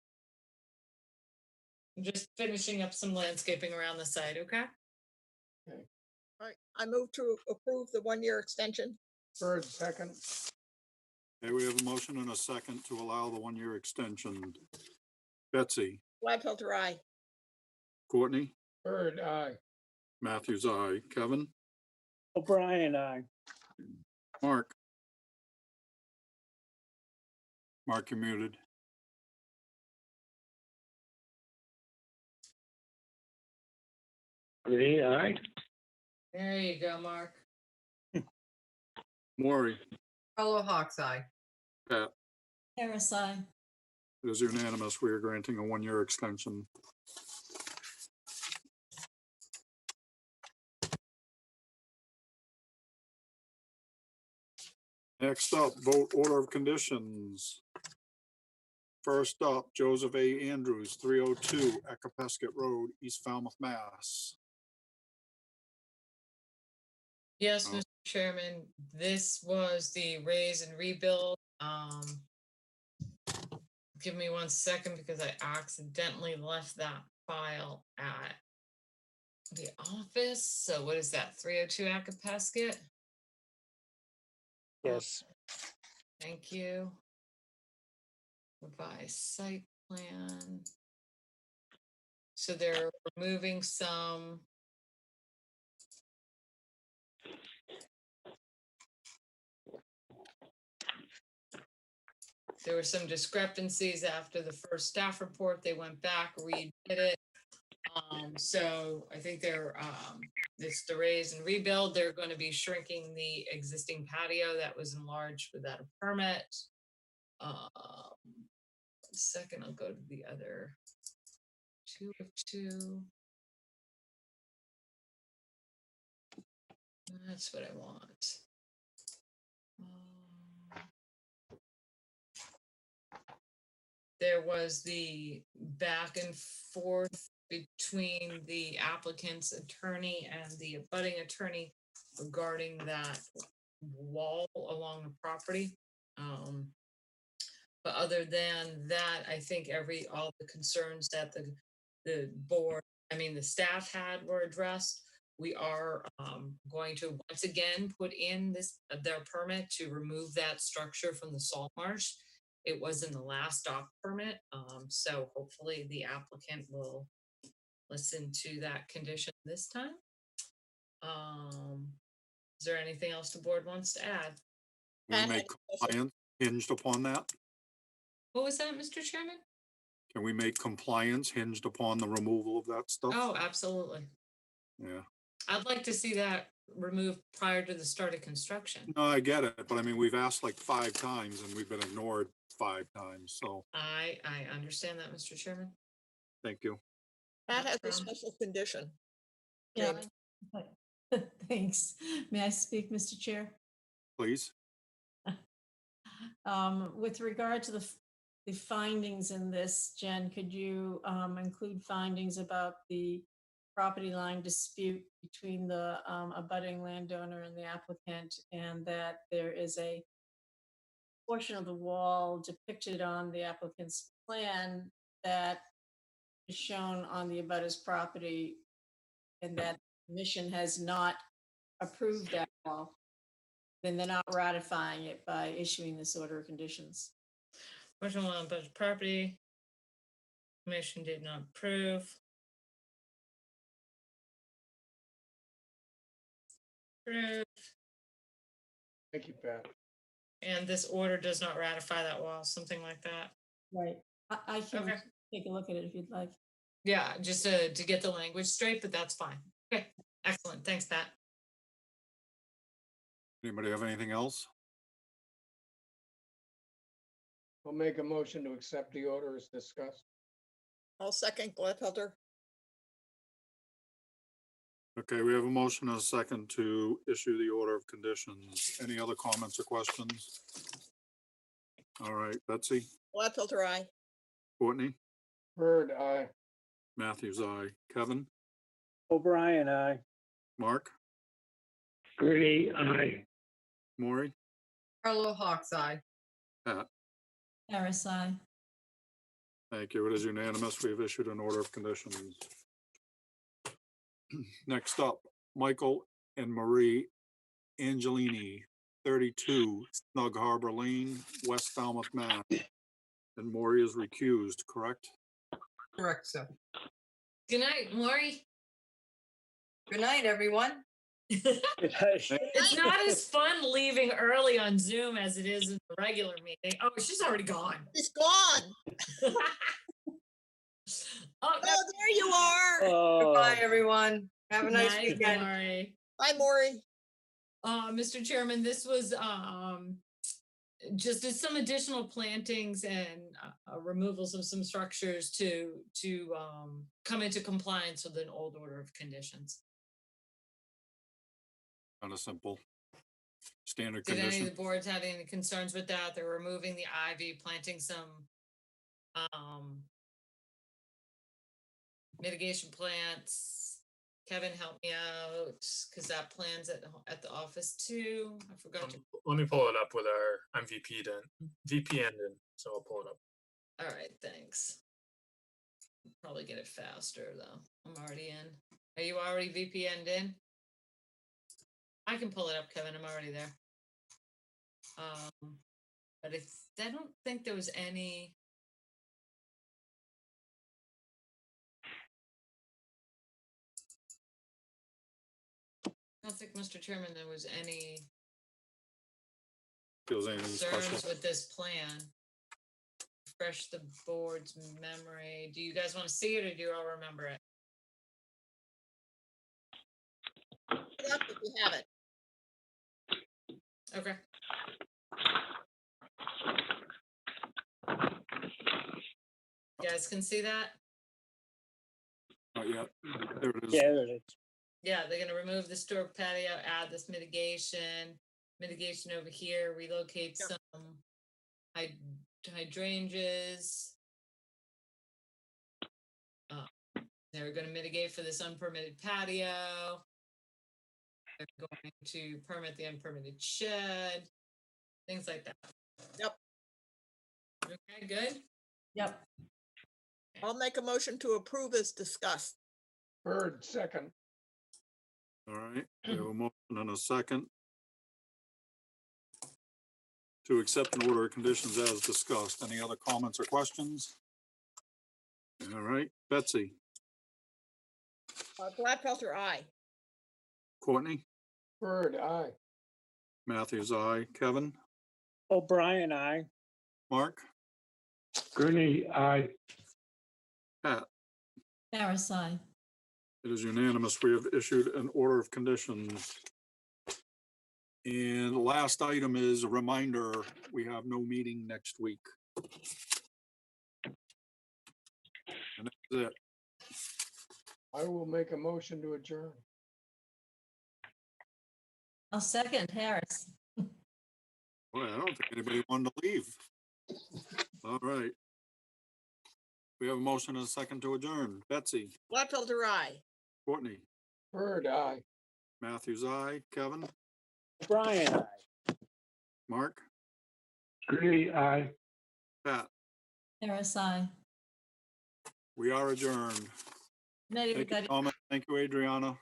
I'm just finishing up some landscaping around the site, okay? Okay. All right, I move to approve the 1-year extension. Bird, second. Okay, we have a motion and a second to allow the 1-year extension. Betsy, Gladfelter, aye. Courtney, Bird, aye. Matthews, aye. Kevin, O'Brien, aye. Mark. Mark, you're muted. Renee, aye. There you go, Mark. Maury, Fellow Hawks eye. Pat, Harris, aye. it is unanimous. We are granting a 1-year extension. Next up, vote order of conditions. First up, Joseph A. Andrews, 302 Ecopesket Road, East Falmouth, Mass. Yes, Oh. Mr. Chairman, this was the raise and rebuild. Give me 1 second because I accidentally left that file at the office. So what is that, 302 Acapesket? Yes. Thank you. Revised site plan. So they're removing some. There were some discrepancies after the first staff report. They went back, redid it. So I think it's the raise and rebuild. They're going to be shrinking the existing patio that was enlarged without a permit. 1 second, I'll go to the other 2 of 2. That's what I want. There was the back and forth between the applicant's attorney and the abutting attorney regarding that wall along the property. But other than that, I think all the concerns that the board, the staff had were addressed. We are going to once again put in their permit to remove that structure from the salt marsh. It was in the last dock permit, so hopefully the applicant will listen to that condition this time. Is there anything else the board wants to add? Can we make compliance hinged upon that? What was that, Mr. Chairman? Can we make compliance hinged upon the removal of that stuff? Oh, absolutely. Yeah. I'd like to see that removed prior to the start of construction. No, I get it, but I mean, we've asked like 5 times and we've been ignored 5 times, so I understand that, Mr. Chairman. thank you. That has a special condition. Yeah. Jamie. Thanks. May I speak, Mr. Chair? Please. With regard to the findings in this, Jen, could you include findings about the property line dispute between the abutting landowner and the applicant, and that there is a portion of the wall depicted on the applicant's plan that is shown on the abutter's property, and that the commission has not approved that wall, then they're not ratifying it by issuing this order of conditions. Portion one, but property commission did not approve. Approved. Thank you, Pat. And this order does not ratify that wall, something like that. Right. I can Okay. take a look at it if you'd like. Yeah, just to get the language straight, but that's fine. Okay, excellent. Thanks, Pat. Anybody have anything else? I'll make a motion to accept the order as discussed. I'll second Gladfelter. Okay, we have a motion and a second to issue the order of conditions. Any other comments or questions? All right, Betsy, Gladfelter, aye. Courtney, Bird, aye. Matthews, aye. Kevin, O'Brien, aye. Mark, Gurney, aye. Maury, Carlo Hawks eye. Pat. Harris, aye. Thank you. It is unanimous. We have issued an order of conditions. Next up, Michael and Marie Angelini, 32 Snug Harbor Lane, West Falmouth, Mass. And Maury is recused, correct? Correct, sir. Good night, Maury. Good night, everyone. It's not as fun leaving early on Zoom as it is in the regular meeting. Oh, she's already gone. He's gone. Oh, Oh, there you are. Goodbye, everyone. Have a nice night, weekend. Maury. Bye, Maury. Mr. Chairman, this was just some additional plantings and removals of some structures to come into compliance with an old order of conditions. Kind of simple. Standard Did any of condition. the boards have any concerns with that? They're removing the ivy, planting some mitigation plants. Kevin, help me out, because that plan's at the office too. I forgot to. Let me pull it up with I'm VP'd in, so I'll pull it up. All right, thanks. Probably get it faster though. I'm already in. Are you already VPN'd in? I can pull it up, Kevin. I'm already there. But I don't think there was any. I don't think, Mr. Chairman, there was any Feels anything concerns special. with this plan. Refresh the board's memory. Do you guys want to see it or do you all remember it? Get up if you have it. Okay. You guys can see that? Not yet. There it is. Yeah, there it is. Yeah, they're gonna remove the store patio, add this mitigation over here, relocate some hydrangeas. They're gonna mitigate for this unpermitted patio. They're going to permit the unpermitted shed, things like that. Yep. Okay, good. Yep. I'll make a motion to approve as discussed. Bird, second. All right, we have a motion and a second to accept an order of conditions as discussed. Any other comments or questions? All right, Betsy, Gladfelter, aye. Courtney, Bird, aye. Matthews, aye. Kevin, O'Brien, aye. Mark, Gurney, aye. Pat. Harris, aye. It is unanimous. We have issued an order of conditions. And the last item is a reminder, we have no meeting next week. And that's it. I will make a motion to adjourn. I'll second Harris. Boy, I don't think anybody wanted to leave. All right. We have a motion and a second to adjourn. Betsy, Gladfelter, aye. Courtney, Bird, aye. Matthews, aye. Kevin, O'Brien, aye. Mark, Gurney, aye. Pat. Harris, aye. We are adjourned. Night, Thank you, everybody. Thomas. Thank you, Adriana.